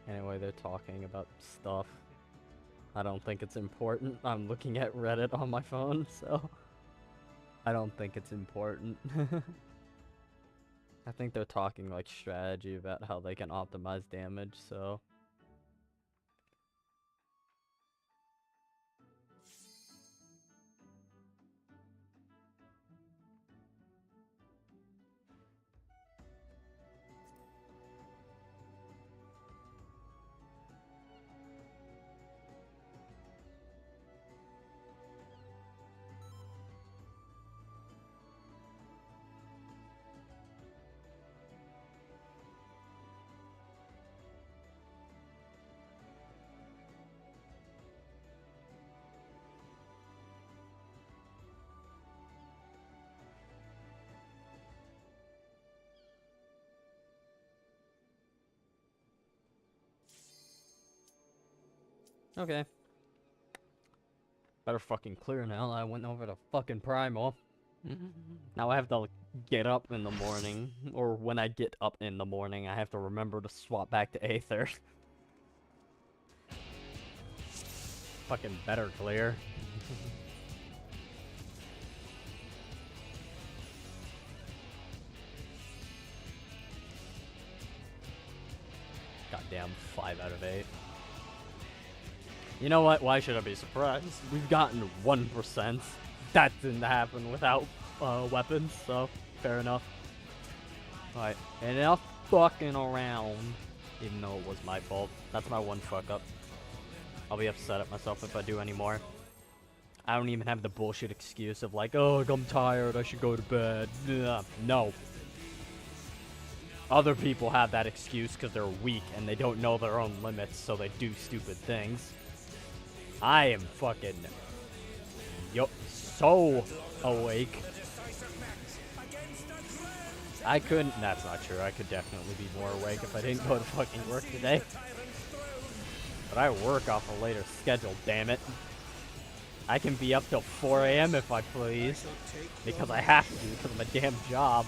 Anyway, they're talking about stuff. I don't think it's important. I'm looking at Reddit on my phone, so... I don't think it's important. I think they're talking like strategy about how they can optimize damage, so... Okay. Better fucking clear now. I went over to fucking Primal. Now I have to get up in the morning, or when I get up in the morning, I have to remember to swap back to Aether. Fucking better clear. Goddamn 5 out of 8. You know what? Why should I be surprised? We've gotten 1%. That didn't happen without weapons, so fair enough. Alright, enough fucking around. Even though it was my fault. That's my one fuck up. I'll be upset at myself if I do anymore. I don't even have the bullshit excuse of like, oh, I'm tired, I should go to bed. No. Other people have that excuse because they're weak and they don't know their own limits, so they do stupid things. I am fucking so awake. I couldn't. That's not true. I could definitely be more awake if I didn't go to fucking work today. But I work off a later schedule, damn it. I can be up till 4 AM if I please. Because I have to, because of my damn job.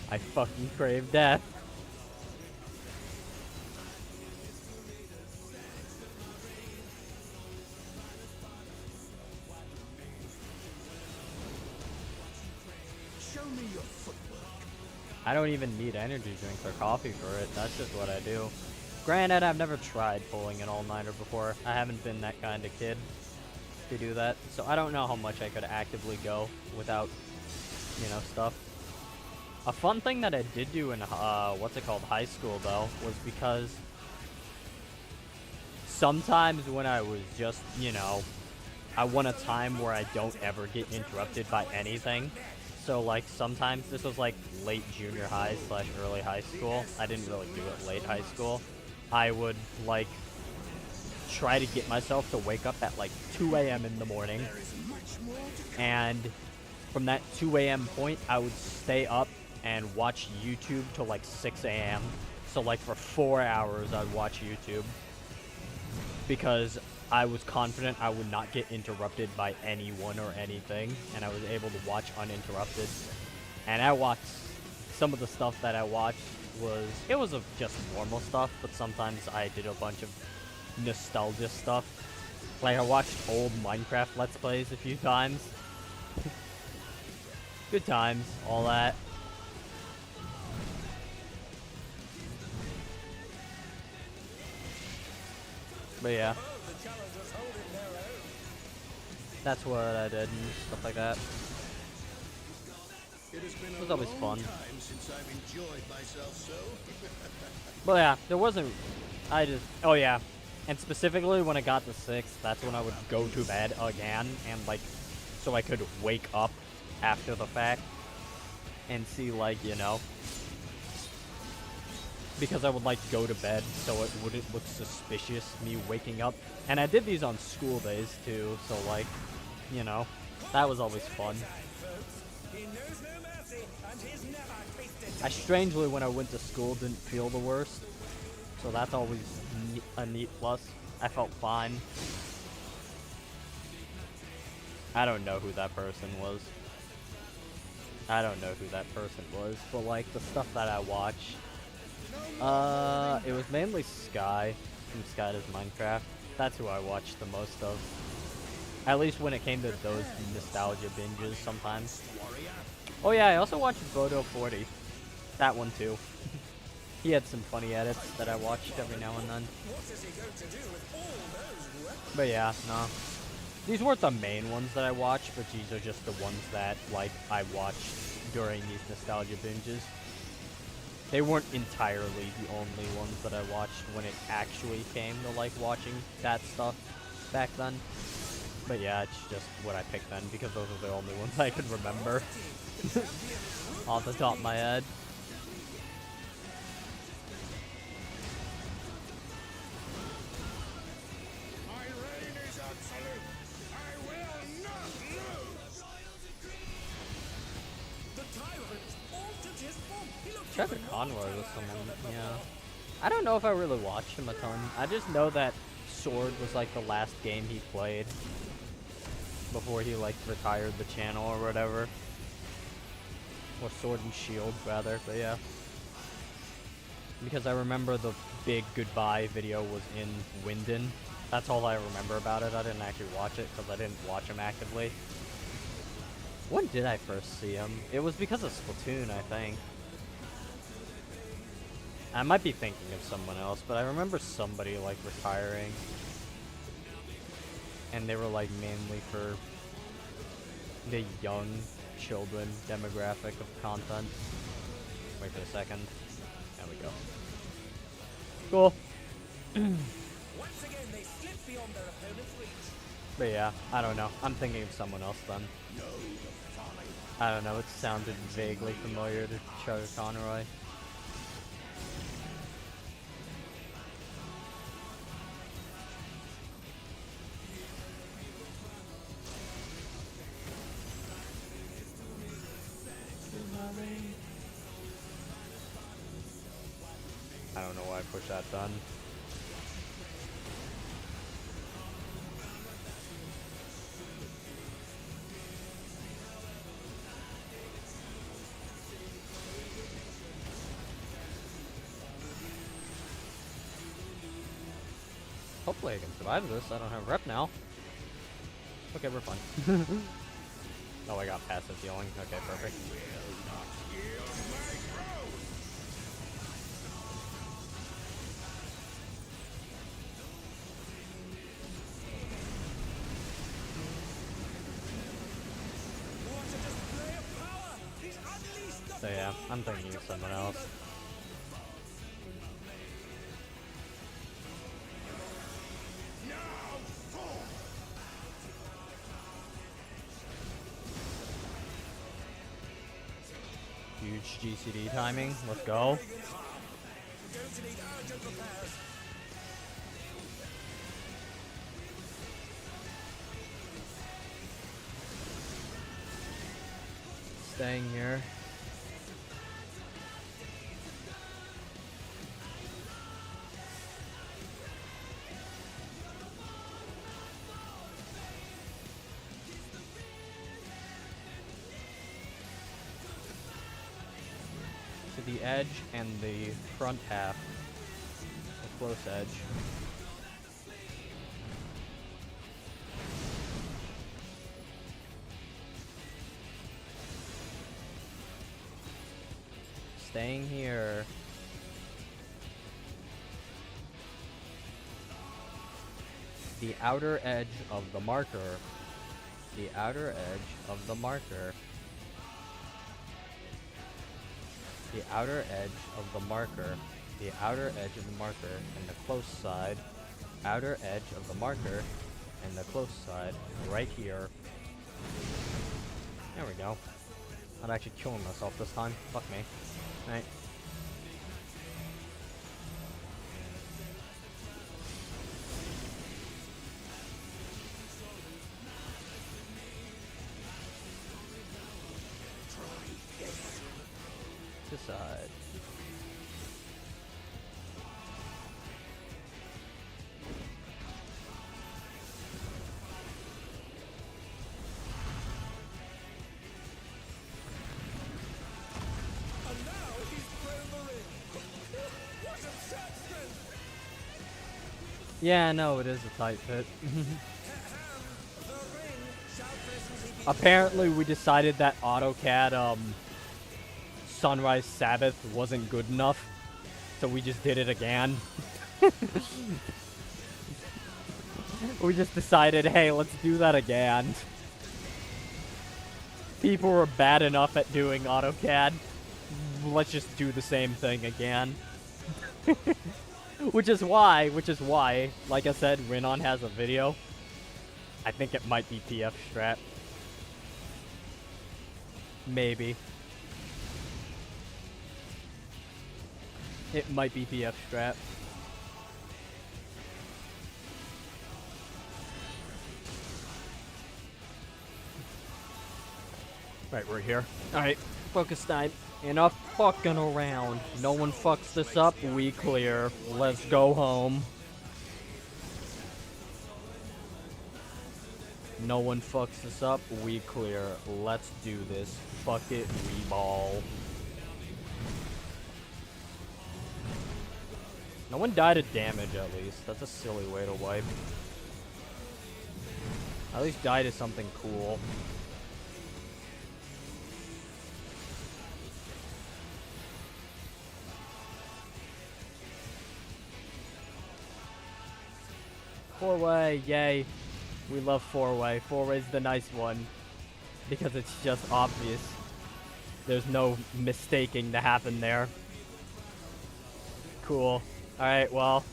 I fucking crave death. Show me your footwork. I don't even need energy drinks or coffee for it. That's just what I do. Granted, I've never tried pulling an all-nighter before. I haven't been that kind of kid to do that. So I don't know how much I could actively go without, you know, stuff. A fun thing that I did do in, high school, though, was because sometimes when I was just, you know, I want a time where I don't ever get interrupted by anything. So, like, sometimes, this was, like, late junior high / early high school. I didn't really do it late high school. I would, like, try to get myself to wake up at, like, 2 AM in the morning. And from that 2 AM point, I would stay up and watch YouTube till, like, 6 AM. So, like, for 4 hours, I'd watch YouTube. Because I was confident I would not get interrupted by anyone or anything, and I was able to watch uninterrupted. And I watched, some of the stuff that I watched was just normal stuff, but sometimes I did a bunch of nostalgia stuff. Like, I watched old Minecraft Let's Plays a few times. Good times, all that. But yeah. That's what I did and stuff like that. It was always fun. But yeah, there wasn't... Oh yeah. And specifically when I got to 6, that's when I would go to bed again, and like, so I could wake up after the fact and see, like, you know, because I would like to go to bed so it wouldn't look suspicious, me waking up. And I did these on school days too, so like, you know, that was always fun. I strangely, when I went to school, didn't feel the worst, so that's always a neat plus. I felt fine. I don't know who that person was. But like, the stuff that I watched, it was mainly Sky from Sky Does Minecraft. That's who I watched the most of. At least when it came to those nostalgia binges sometimes. Oh yeah, I also watched Bodo 40. That one too. He had some funny edits that I watched every now and then. But yeah, no. These weren't the main ones that I watched, but these are just the ones that, like, I watched during these nostalgia binges. They weren't entirely the only ones that I watched when it actually came to, like, watching that stuff back then. But yeah, it's just what I picked then, because those are the only ones I could remember off the top of my head. Trevor Conroy was someone, yeah. I don't know if I really watched him a ton. I just know that Sword was like the last game he played before he like retired the channel or whatever. Or Sword and Shield rather, but yeah. Because I remember the big goodbye video was in Winden. That's all I remember about it. I didn't actually watch it because I didn't watch him actively. When did I first see him? It was because of Splatoon, I think. I might be thinking of someone else, but I remember somebody like retiring. And they were like mainly for the young children demographic of content. Wait for a second. There we go. Cool. Once again, they slip beyond their opponent's reach. But yeah, I don't know. I'm thinking of someone else then. I don't know, it sounded vaguely familiar to Charter Conroy. I don't know why I pushed that button. Hopefully I can survive this. I don't have rep now. Okay, we're fine. Oh, I got passive healing. Okay, perfect. So yeah, I'm thinking of someone else. Huge GCD timing. Let's go. Staying here. To the edge and the front half. The close edge. Staying here. The outer edge of the marker. The outer edge of the marker. The outer edge of the marker. The outer edge of the marker and the close side. Outer edge of the marker and the close side. Right here. There we go. I'm actually killing myself this time. Fuck me. Right. Decide. And now he's thrown the ring. What obsession! Yeah, no, it is a tight fit. The ring shall presently be Apparently we decided that AutoCAD Sunrise Sabbath wasn't good enough, so we just did it again. We just decided, hey, let's do that again. People were bad enough at doing AutoCAD. Let's just do the same thing again. Which is why, like I said, Rinon has a video. I think it might be PF Strat. Maybe. It might be PF Strat. Right, we're here. Alright, focus time. Enough fucking around. No one fucks this up, we clear. Let's go home. No one fucks this up, we clear. Let's do this. Fuck it, we ball. No one died of damage, at least. That's a silly way to wipe. At least die to something cool. Four-way, yay. We love four-way. Four-way's the nice one. Because it's just obvious. There's no mistaking to happen there. Cool. Alright, well,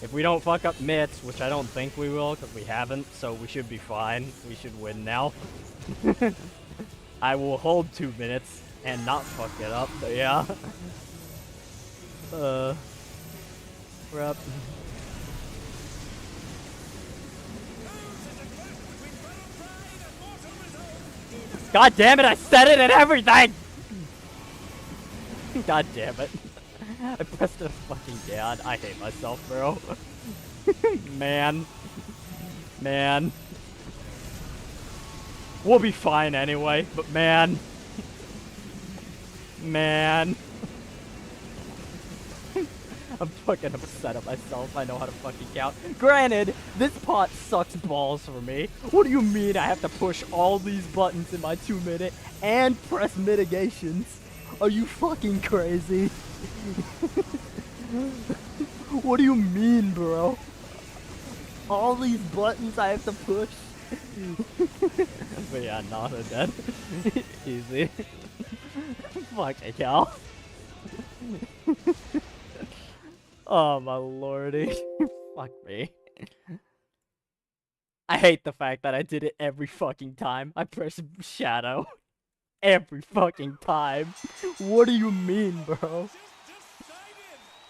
if we don't fuck up mitts, which I don't think we will, because we haven't, so we should be fine. We should win now. I will hold 2 minutes and not fuck it up, but yeah. Rep. God damn it, I said it and everything! God damn it. I pressed it fucking down. I hate myself, bro. Man. Man. We'll be fine anyway, but man. Man. I'm fucking upset at myself. I know how to fucking count. Granted, this pot sucks balls for me. What do you mean I have to push all these buttons in my 2 minute and press mitigations? Are you fucking crazy? What do you mean, bro? All these buttons I have to push? But yeah, not a dead. Easy. Fucking hell. Oh my lordy. Fuck me. I hate the fact that I did it every fucking time. I press shadow. Every fucking time. What do you mean, bro? Decided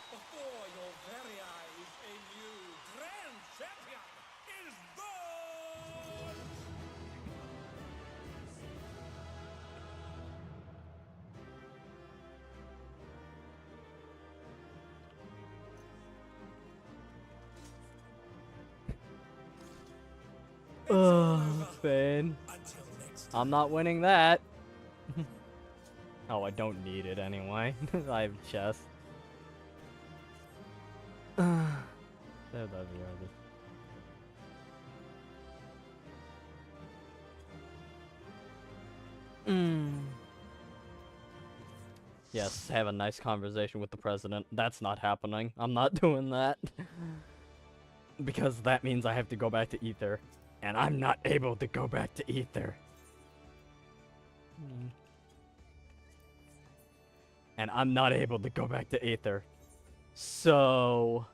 before your very eyes, a new grand champion is born! Fane. Until next I'm not winning that. Oh, I don't need it anyway. I have chest. There, that'd be already. Yes, have a nice conversation with the president. That's not happening. I'm not doing that. Because that means I have to go back to Ether. And I'm not able to go back to Ether. And I'm not able to go back to Aether. So,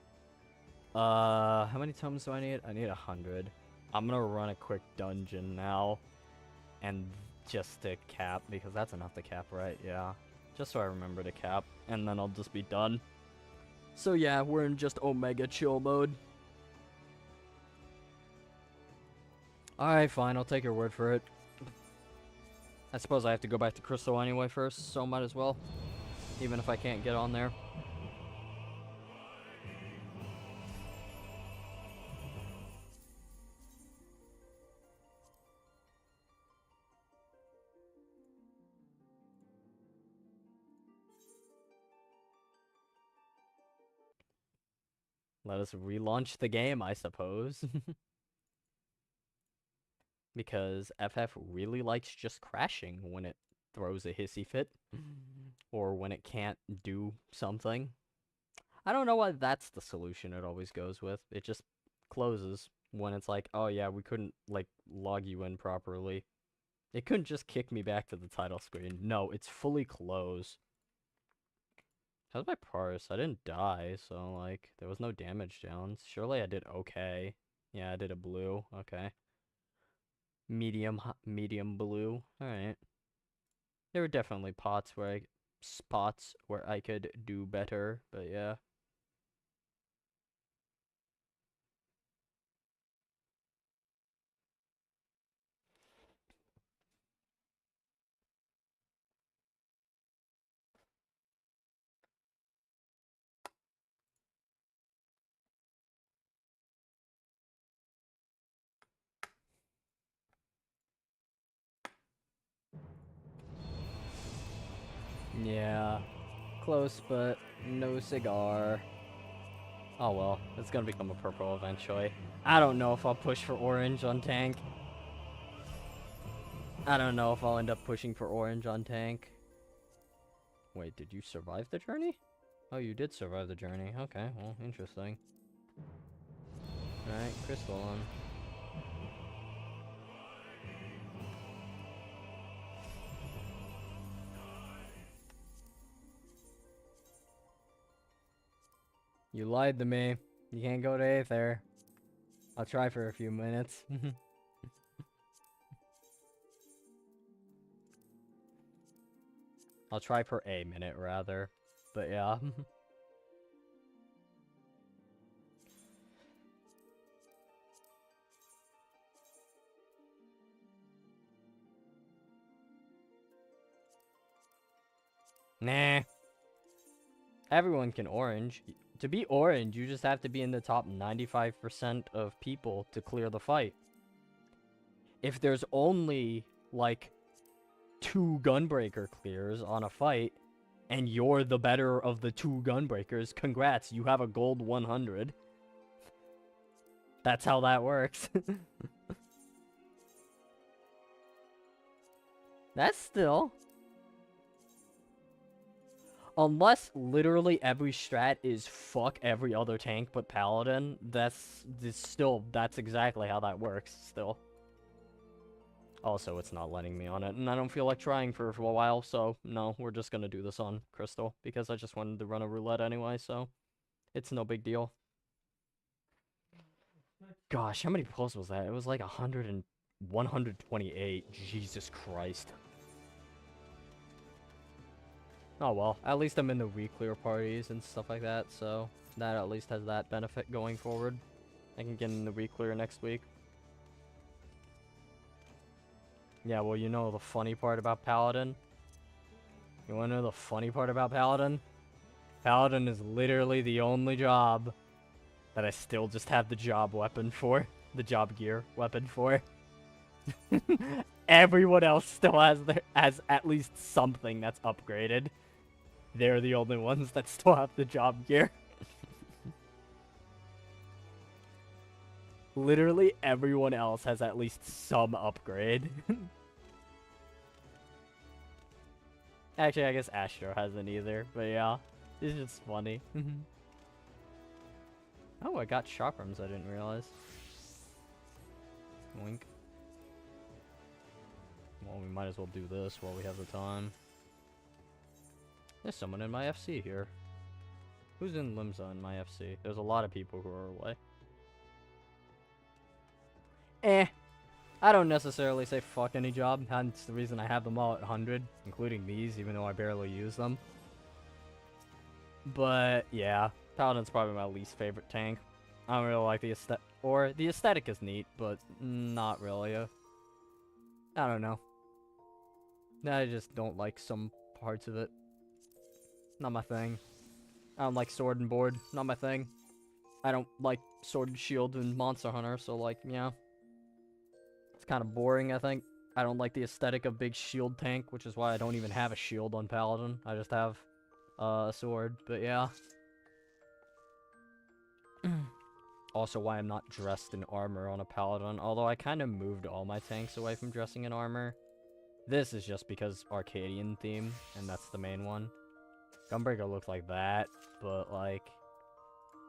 how many tomes do I need? I need 100. I'm gonna run a quick dungeon now. And just to cap, because that's enough to cap, right? Yeah. Just so I remember to cap. And then I'll just be done. So yeah, we're in just Omega chill mode. Alright, fine. I'll take your word for it. I suppose I have to go back to Crystal anyway first, so might as well. Even if I can't get on there. Let us relaunch the game, I suppose. Because FF really likes just crashing when it throws a hissy fit. Or when it can't do something. I don't know why that's the solution it always goes with. It just closes when it's like, oh yeah, we couldn't, like, log you in properly. It couldn't just kick me back to the title screen. No, it's fully closed. How's my parse? I didn't die, so, like, there was no damage downs. Surely I did okay. Yeah, I did a blue. Okay. Medium blue. Alright. There were definitely spots where I could do better, but yeah. Yeah. Close, but no cigar. Oh well, it's gonna become a purple eventually. I don't know if I'll push for orange on tank. I don't know if I'll end up pushing for orange on tank. Wait, did you survive the journey? Oh, you did survive the journey. Okay, well, interesting. Alright, crystal on. You lied to me. You can't go to Aether. I'll try for a few minutes. I'll try for a minute, rather. But yeah. Nah. Everyone can orange. To be orange, you just have to be in the top 95% of people to clear the fight. If there's only, like, 2 gunbreaker clears on a fight, and you're the better of the 2 gunbreakers, congrats, you have a gold 100. That's how that works. That's still... Unless literally every strat is fuck every other tank but Paladin, that's exactly how that works, still. Also, it's not letting me on it, and I don't feel like trying for a while, so no, we're just gonna do this on Crystal, because I just wanted to run a roulette anyway, so it's no big deal. Gosh, how many pulls was that? It was like 100 and 128. Jesus Christ. Oh well, at least I'm in the re-clear parties and stuff like that, so that at least has that benefit going forward. I can get in the re-clear next week. Yeah, well, you know the funny part about Paladin? You wanna know the funny part about Paladin? Paladin is literally the only job that I still just have the job weapon for. The job gear weapon for. Everyone else still has at least something that's upgraded. They're the only ones that still have the job gear. Literally everyone else has at least some upgrade. Actually, I guess Astro hasn't either, but yeah. It's just funny. Oh, I got chakrams I didn't realize. Wink. Well, we might as well do this while we have the time. There's someone in my FC here. Who's in Limsa in my FC? There's a lot of people who are away. I don't necessarily say fuck any job. That's the reason I have them all at 100, including these, even though I barely use them. But, yeah. Paladin's probably my least favorite tank. I don't really like the aesthetic. Or, the aesthetic is neat, but not really. I don't know. I just don't like some parts of it. Not my thing. I don't like sword and board. Not my thing. I don't like sword and shield and Monster Hunter, so like, yeah. It's kind of boring, I think. I don't like the aesthetic of big shield tank, which is why I don't even have a shield on Paladin. I just have a sword, but yeah. Also why I'm not dressed in armor on a Paladin, although I kind of moved all my tanks away from dressing in armor. This is just because Arcadian theme, and that's the main one. Gunbreaker looks like that, but like...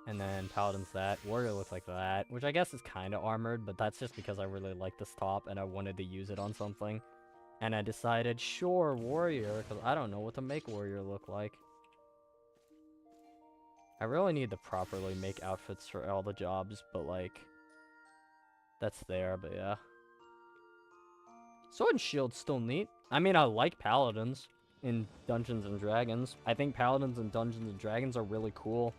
And then Paladin's that. Warrior looks like that, which I guess is kind of armored, but that's just because I really like this top, and I wanted to use it on something. And I decided, sure, Warrior, because I don't know what to make Warrior look like. I really need to properly make outfits for all the jobs, but like... That's there, but yeah. Sword and Shield's still neat. I mean, I like Paladins in Dungeons and Dragons. I think Paladins in Dungeons and Dragons are really cool.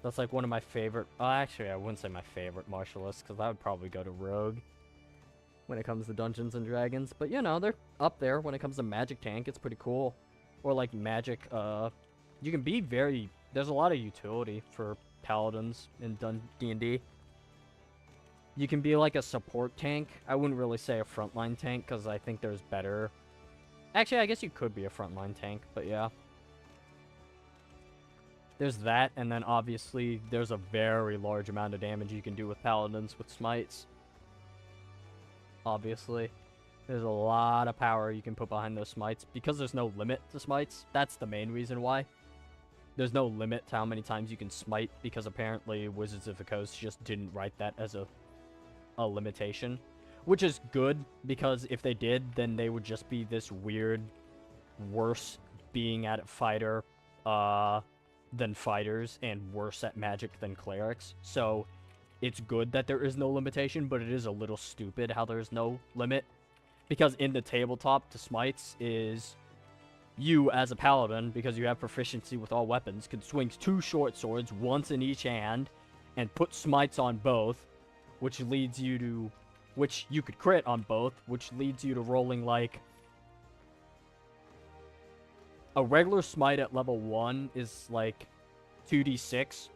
That's like one of my favorite... actually, I wouldn't say my favorite martialists, because that would probably go to Rogue when it comes to Dungeons and Dragons. But, you know, they're up there when it comes to magic tank. It's pretty cool. Or, like, magic... You can be very... There's a lot of utility for Paladins in D&D. You can be, like, a support tank. I wouldn't really say a frontline tank, because I think there's better... Actually, I guess you could be a frontline tank, but yeah. There's that, and then obviously there's a very large amount of damage you can do with paladins with smites. Obviously. There's a lot of power you can put behind those smites. Because there's no limit to smites, that's the main reason why. There's no limit to how many times you can smite, because apparently Wizards of the Coast just didn't write that as a limitation. Which is good, because if they did, then they would just be this weird, worse being at fighter than fighters, and worse at magic than clerics. So it's good that there is no limitation, but it is a little stupid how there's no limit. Because in the tabletop, the smites is you as a paladin, because you have proficiency with all weapons, can swing 2 short swords, once in each hand, and put smites on both, which leads you to, which you could crit on both, which leads you to rolling like a regular smite at level 1 is like 2d6.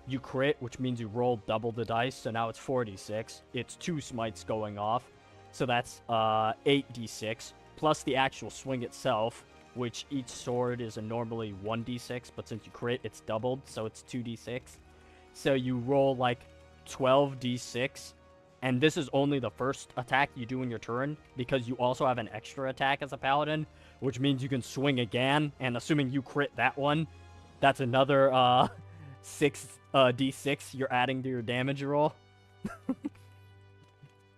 You crit, which means you roll double the dice, so now it's 4d6. It's 2 smites going off, so that's 8d6, plus the actual swing itself, which each sword is a normally 1d6, but since you crit, it's doubled, so it's 2d6. So you roll like 12d6, and this is only the first attack you do in your turn, because you also have an extra attack as a paladin, which means you can swing again, and assuming you crit that one, that's another 6d6 you're adding to your damage roll.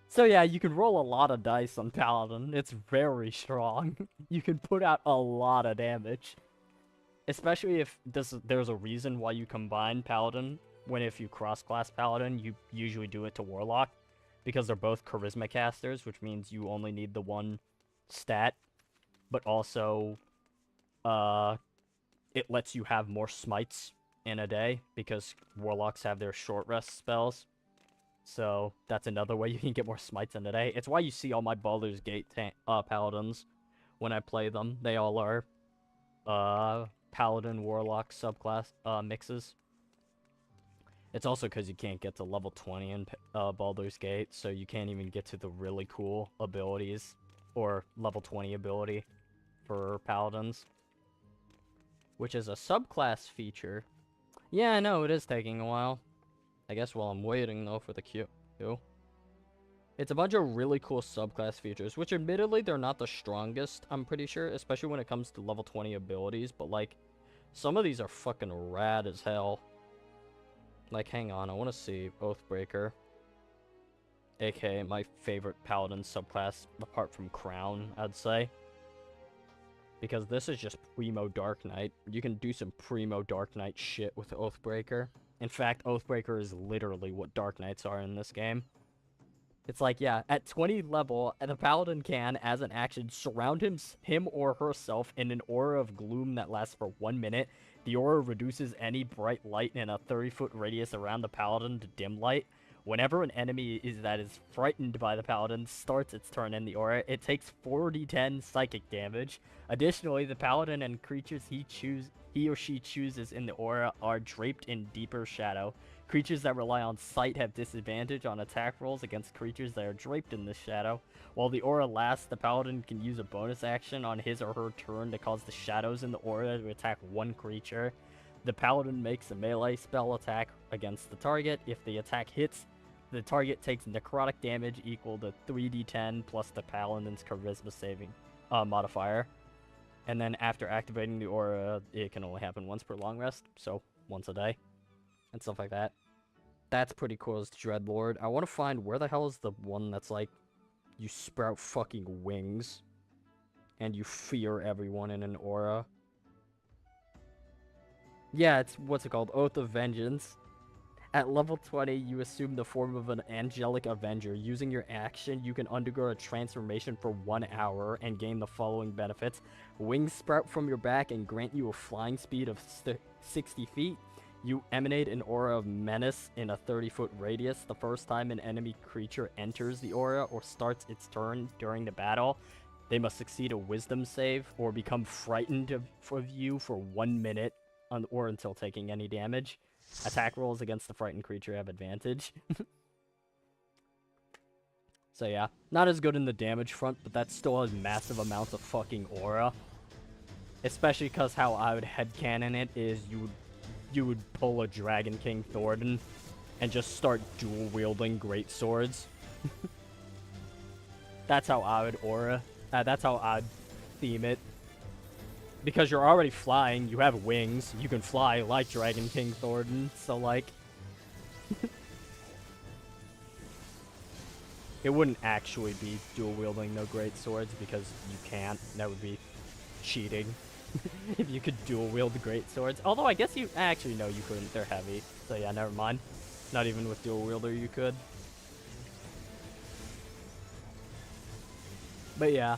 So yeah, you can roll a lot of dice on Paladin. It's very strong. You can put out a lot of damage. Especially if there's a reason why you combine Paladin, when if you cross-class Paladin, you usually do it to Warlock. Because they're both Charisma casters, which means you only need the one stat. But also, it lets you have more smites in a day, because Warlocks have their short rest spells. So that's another way you can get more smites in a day. It's why you see all my Baldur's Gate Paladins when I play them. They all are Paladin Warlock subclass mixes. It's also because you can't get to level 20 in Baldur's Gate, so you can't even get to the really cool abilities, or level 20 ability for Paladins. Which is a subclass feature. Yeah, I know, it is taking a while. I guess while I'm waiting, though, for the queue. It's a bunch of really cool subclass features, which admittedly, they're not the strongest, I'm pretty sure, especially when it comes to level 20 abilities, but, like, some of these are fucking rad as hell. Like, hang on, I want to see Oathbreaker. AKA my favorite Paladin subclass, apart from Crown, I'd say. Because this is just primo Dark Knight. You can do some primo Dark Knight shit with Oathbreaker. In fact, Oathbreaker is literally what Dark Knights are in this game. It's like, yeah, at 20 level, the Paladin can, as an action, surround him or herself in an aura of gloom that lasts for 1 minute. The aura reduces any bright light in a 30-foot radius around the Paladin to dim light. Whenever an enemy that is frightened by the Paladin starts its turn in the aura, it takes 4d10 psychic damage. Additionally, the Paladin and creatures he or she chooses in the aura are draped in deeper shadow. Creatures that rely on sight have disadvantage on attack rolls against creatures that are draped in this shadow. While the aura lasts, the Paladin can use a bonus action on his or her turn to cause the shadows in the aura to attack one creature. The Paladin makes a melee spell attack against the target. If the attack hits, the target takes necrotic damage equal to 3d10 plus the Paladin's charisma saving modifier. And then after activating the aura, it can only happen once per long rest, so once a day. And stuff like that. That's pretty cool as Dreadlord. I want to find where the hell is the one that's like, you sprout fucking wings, and you fear everyone in an aura. Yeah, it's, what's it called? Oath of Vengeance. At level 20, you assume the form of an angelic avenger. Using your action, you can undergo a transformation for 1 hour and gain the following benefits. Wings sprout from your back and grant you a flying speed of 60 feet. You emanate an aura of menace in a 30-foot radius the first time an enemy creature enters the aura or starts its turn during the battle. They must succeed a wisdom save or become frightened of you for 1 minute or until taking any damage. Attack rolls against the frightened creature have advantage. So yeah, not as good in the damage front, but that still has massive amounts of fucking aura. Especially because how I would headcanon it is you would you would pull a Dragon King Thornton and just start dual-wielding great swords. That's how I would that's how I'd theme it. Because you're already flying, you have wings, you can fly like Dragon King Thornton, so like... It wouldn't actually be dual-wielding no great swords because you can't. That would be cheating. If you could dual-wield the great swords. Although I guess you... Actually, no, you couldn't. They're heavy. So yeah, never mind. Not even with dual-wielder you could. But yeah.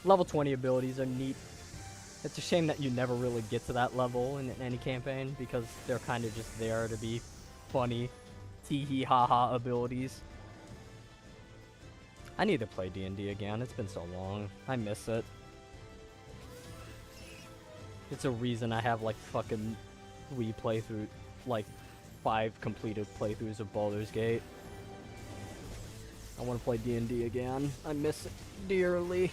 Level 20 abilities are neat. It's a shame that you never really get to that level in any campaign because they're kind of just there to be funny, tee-hee-ha-ha abilities. I need to play D&D again. It's been so long. I miss it. It's a reason I have like fucking 3 playthrough, like 5 completed playthroughs of Baldur's Gate. I want to play D&D again. I miss it dearly.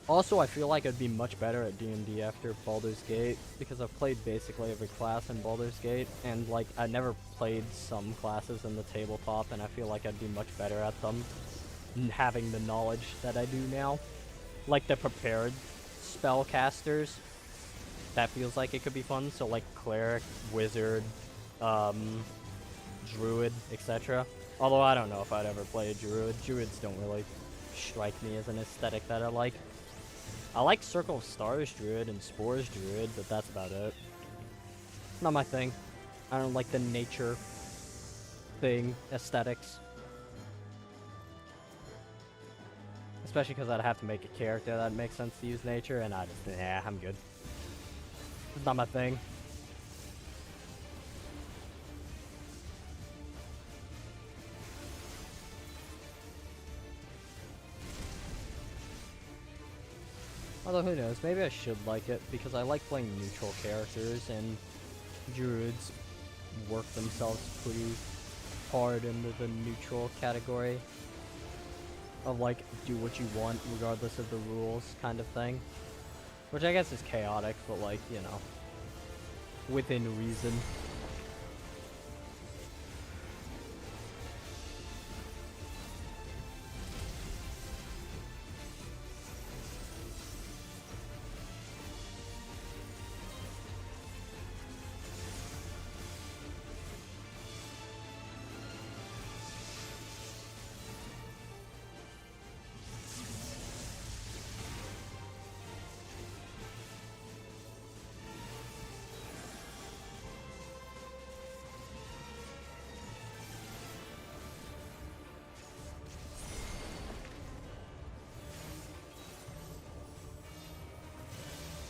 Also, I feel like I'd be much better at D&D after Baldur's Gate, because I've played basically every class in Baldur's Gate, and like, I never played some classes in the tabletop, and I feel like I'd be much better at them, having the knowledge that I do now. Like the prepared spellcasters, that feels like it could be fun, so like Cleric, Wizard, Druid, etc. Although I don't know if I'd ever play a Druid. Druids don't really strike me as an aesthetic that I like. I like Circle of Stars Druid and Spores Druid, but that's about it. Not my thing. I don't like the nature thing aesthetics. Especially because I'd have to make a character that makes sense to use nature, and I just, nah, I'm good. It's not my thing. Although, who knows, maybe I should like it, because I like playing neutral characters, and druids work themselves pretty hard into the neutral category. Of, like, do what you want, regardless of the rules, kind of thing. Which I guess is chaotic, but, like, you know, within reason.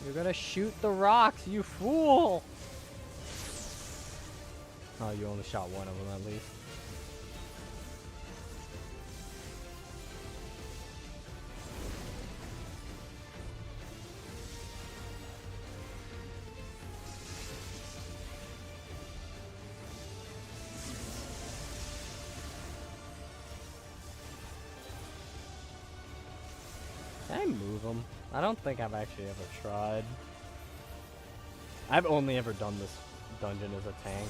You're gonna shoot the rocks, you fool! Oh, you only shot one of them at least. Can I move them? I don't think I've actually ever tried. I've only ever done this dungeon as a tank.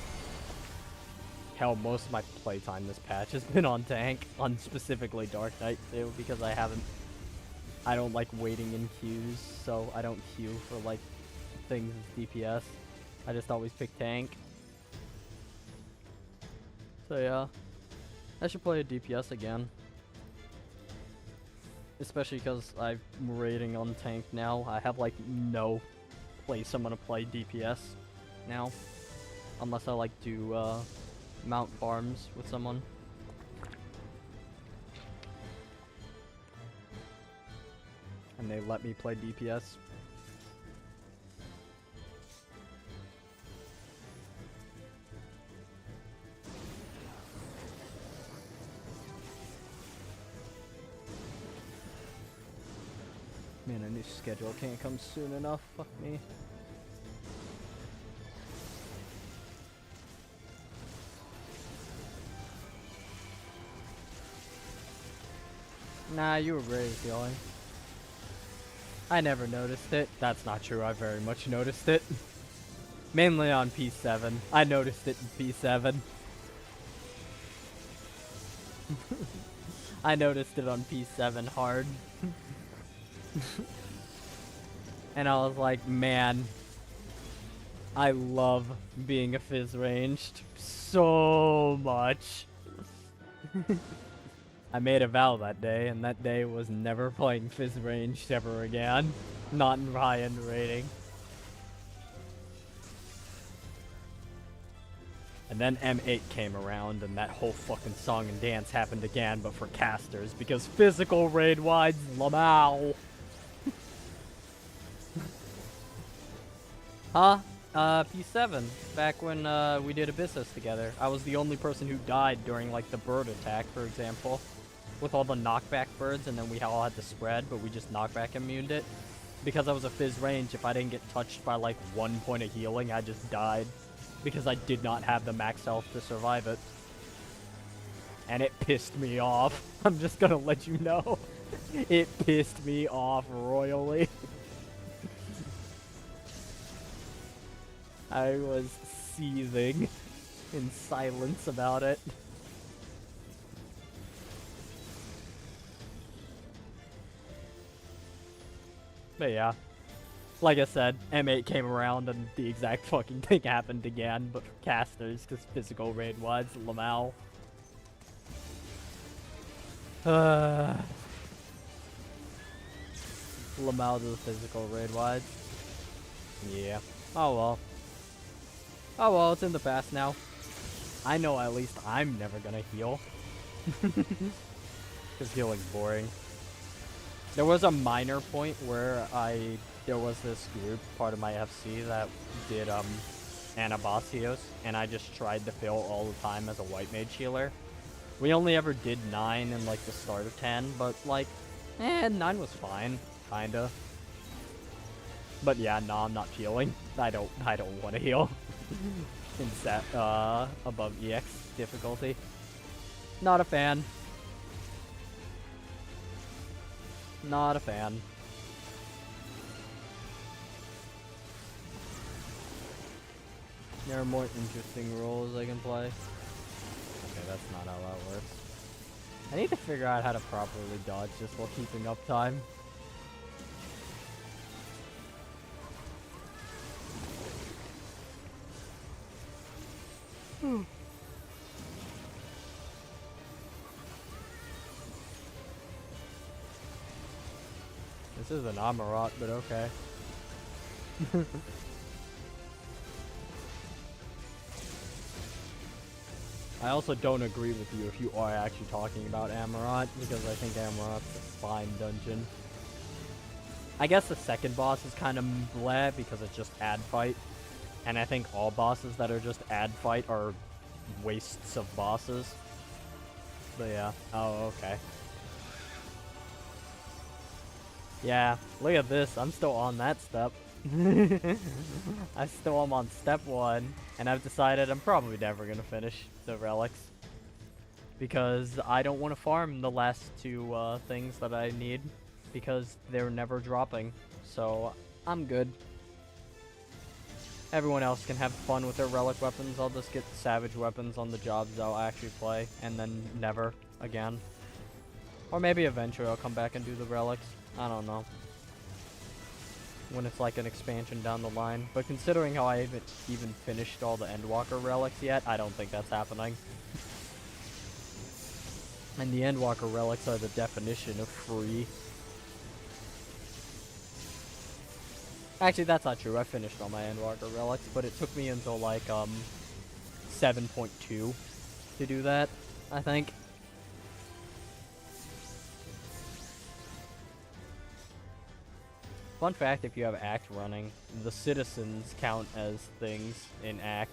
Hell, most of my playtime this patch has been on tank, on specifically Dark Knight too, because I don't like waiting in queues, so I don't queue for like things as DPS. I just always pick tank. So yeah, I should play a DPS again. Especially because I'm raiding on tank now. I have like no place I'm gonna play DPS now. Unless I like to mount farms with someone. And they let me play DPS. Man, a new schedule can't come soon enough. Fuck me. Nah, you were brave, going. I never noticed it. That's not true. I very much noticed it. Mainly on P7. I noticed it in P7. I noticed it on P7 hard. And I was like, man, I love being a fizz ranged so much. I made a vow that day, and that day was never playing fizz ranged ever again. Not in high-end rating. And then M8 came around, and that whole fucking song and dance happened again, but for casters, because physical raid wide's Lamau. Huh? P7, back when we did Abyssus together. I was the only person who died during, like, the bird attack, for example. With all the knockback birds, and then we all had to spread, but we just knockback immuned it. Because I was a fizz range, if I didn't get touched by, like, 1 point of healing, I just died. Because I did not have the max health to survive it. And it pissed me off. I'm just gonna let you know. It pissed me off royally. I was seething in silence about it. But yeah. Like I said, M8 came around and the exact fucking thing happened again, but for casters, because physical raid was Lamau. Lamau to the physical raid wise. Yeah. Oh well. Oh well, it's in the past now. I know at least I'm never gonna heal. Because healing's boring. There was a minor point where there was this group, part of my FC, that did Anabasios, and I just tried to fill all the time as a white mage healer. We only ever did 9 in like the start of 10, but like, 9 was fine, kinda. But yeah, no, I'm not healing. I don't want to heal in set above EX difficulty. Not a fan. Not a fan. There are more interesting roles I can play. Okay, that's not how that works. I need to figure out how to properly dodge this while keeping up time. This is an Amarat, but okay. I also don't agree with you if you are actually talking about Amarat, because I think Amarat's a fine dungeon. I guess the second boss is kind of bleh because it's just ad fight. And I think all bosses that are just ad fight are wastes of bosses. But yeah. Oh, okay. Yeah, look at this. I'm still on that step. I still am on step 1, and I've decided I'm probably never going to finish the relics. Because I don't want to farm the last 2 things that I need, because they're never dropping. So, I'm good. Everyone else can have fun with their relic weapons. I'll just get savage weapons on the jobs I'll actually play, and then never again. Or maybe eventually I'll come back and do the relics. I don't know. When it's like an expansion down the line. But considering how I haven't even finished all the Endwalker relics yet, I don't think that's happening. And the Endwalker relics are the definition of free. Actually, that's not true. I finished all my Endwalker relics, but it took me until like 7.2 to do that, I think. Fun fact, if you have Act running, the citizens count as things in Act.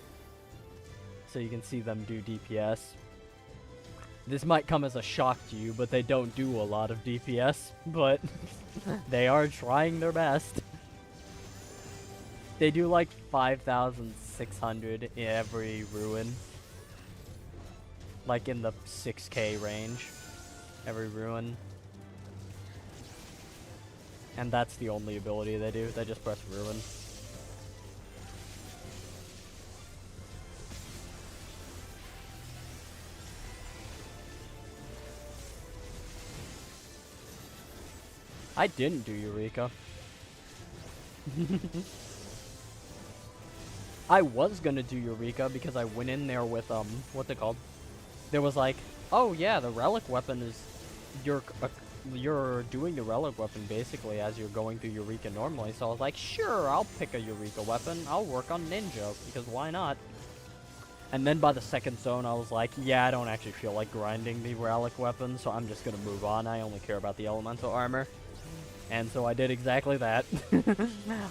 So you can see them do DPS. This might come as a shock to you, but they don't do a lot of DPS, but they are trying their best. They do like 5,600 in every ruin. Like in the 6k range. Every ruin. And that's the only ability they do. They just press Ruin. I didn't do Eureka. I was gonna do Eureka because I went in there with, what's it called? There was like, oh yeah, the relic weapon is, you're doing the relic weapon basically as you're going through Eureka normally, so I was like, sure, I'll pick a Eureka weapon, I'll work on Ninja, because why not? And then by the second zone, I was like, yeah, I don't actually feel like grinding the relic weapon, so I'm just gonna move on, I only care about the elemental armor. And so I did exactly that.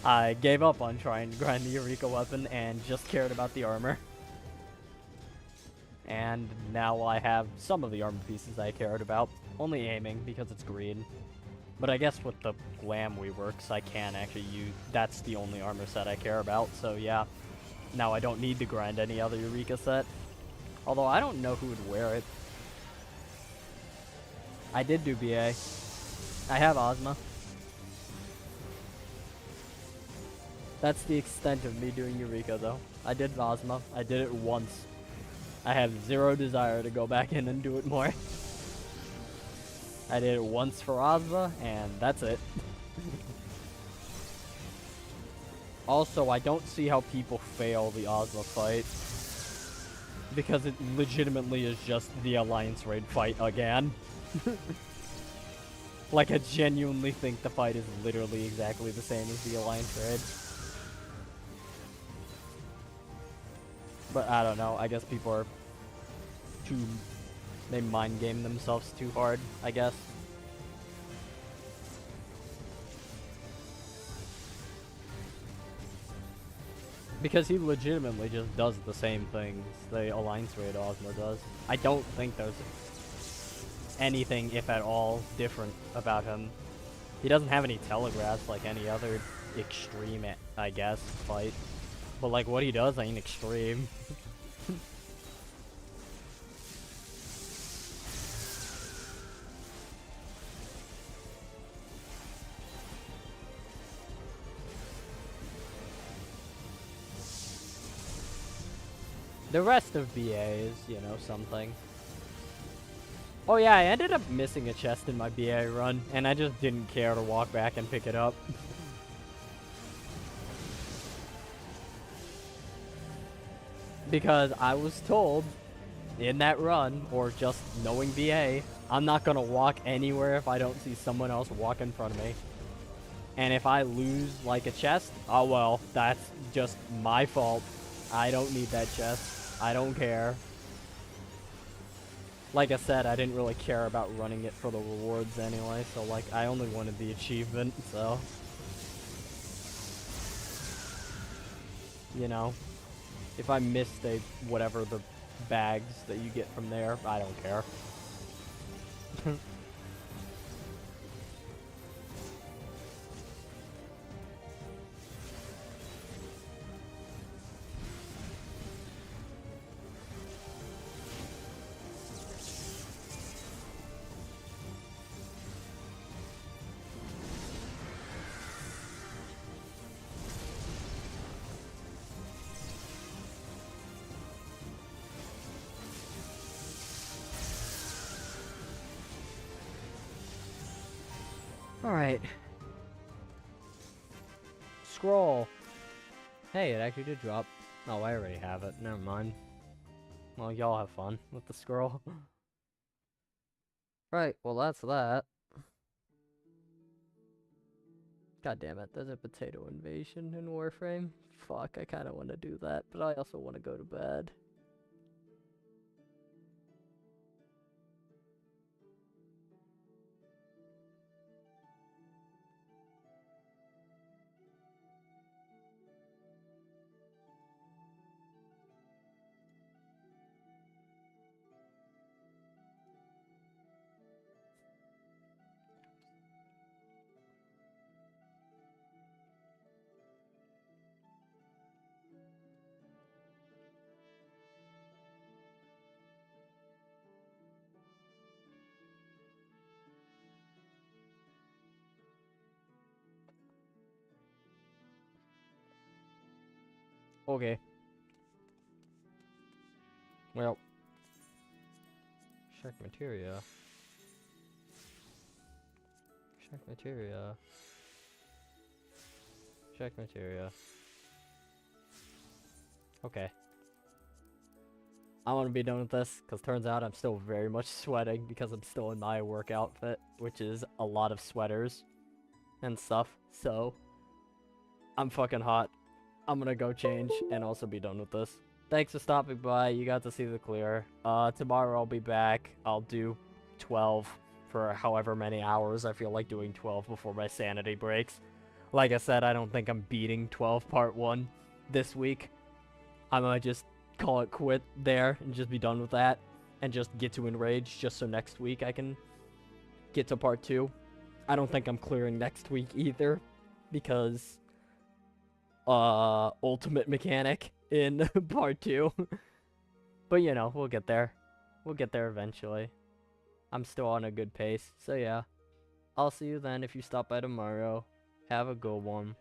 I gave up on trying to grind the Eureka weapon and just cared about the armor. And now I have some of the armor pieces I cared about. Only aiming, because it's green. But I guess with the glam reworks, I can actually use... That's the only armor set I care about, so yeah. Now I don't need to grind any other Eureka set. Although I don't know who would wear it. I did do BA. I have Ozma. That's the extent of me doing Eureka, though. I did Ozma. I did it once. I have zero desire to go back in and do it more. I did it once for Ozma, and that's it. Also, I don't see how people fail the Ozma fight. Because it legitimately is just the Alliance Raid fight again. Like, I genuinely think the fight is literally exactly the same as the Alliance Raid. But I don't know, I guess people are they mind game themselves too hard, I guess. Because he legitimately just does the same things the Alliance Raid Ozma does. I don't think there's anything, if at all, different about him. He doesn't have any telegraphs like any other extreme, I guess, fight. But like what he does ain't extreme. The rest of BA is, you know, something. Oh yeah, I ended up missing a chest in my BA run, and I just didn't care to walk back and pick it up. Because I was told in that run, or just knowing BA, I'm not gonna walk anywhere if I don't see someone else walk in front of me. And if I lose, like, a chest, oh well, that's just my fault. I don't need that chest. I don't care. Like I said, I didn't really care about running it for the rewards anyway, so, like, I only wanted the achievement, so... You know? If I missed whatever the bags that you get from there, I don't care. Alright. Scroll. Hey, it actually did drop. Oh, I already have it. Never mind. Well, y'all have fun with the scroll. Right, well that's that. God damn it, there's a potato invasion in Warframe. Fuck, I kinda wanna do that, but I also wanna go to bed. Okay. Well. Check materia. Check materia. Check materia. Okay. I want to be done with this, because turns out I'm still very much sweating because I'm still in my work outfit, which is a lot of sweaters and stuff, so I'm fucking hot. I'm gonna go change and also be done with this. Thanks for stopping by. You got to see the clear. Tomorrow I'll be back. I'll do 12 for however many hours. I feel like doing 12 before my sanity breaks. Like I said, I don't think I'm beating 12 part 1 this week. I might just call it quit there and just be done with that and just get to Enrage just so next week I can get to part 2. I don't think I'm clearing next week either because ultimate mechanic in part 2. But you know, we'll get there. We'll get there eventually. I'm still on a good pace. So yeah. I'll see you then if you stop by tomorrow. Have a good one.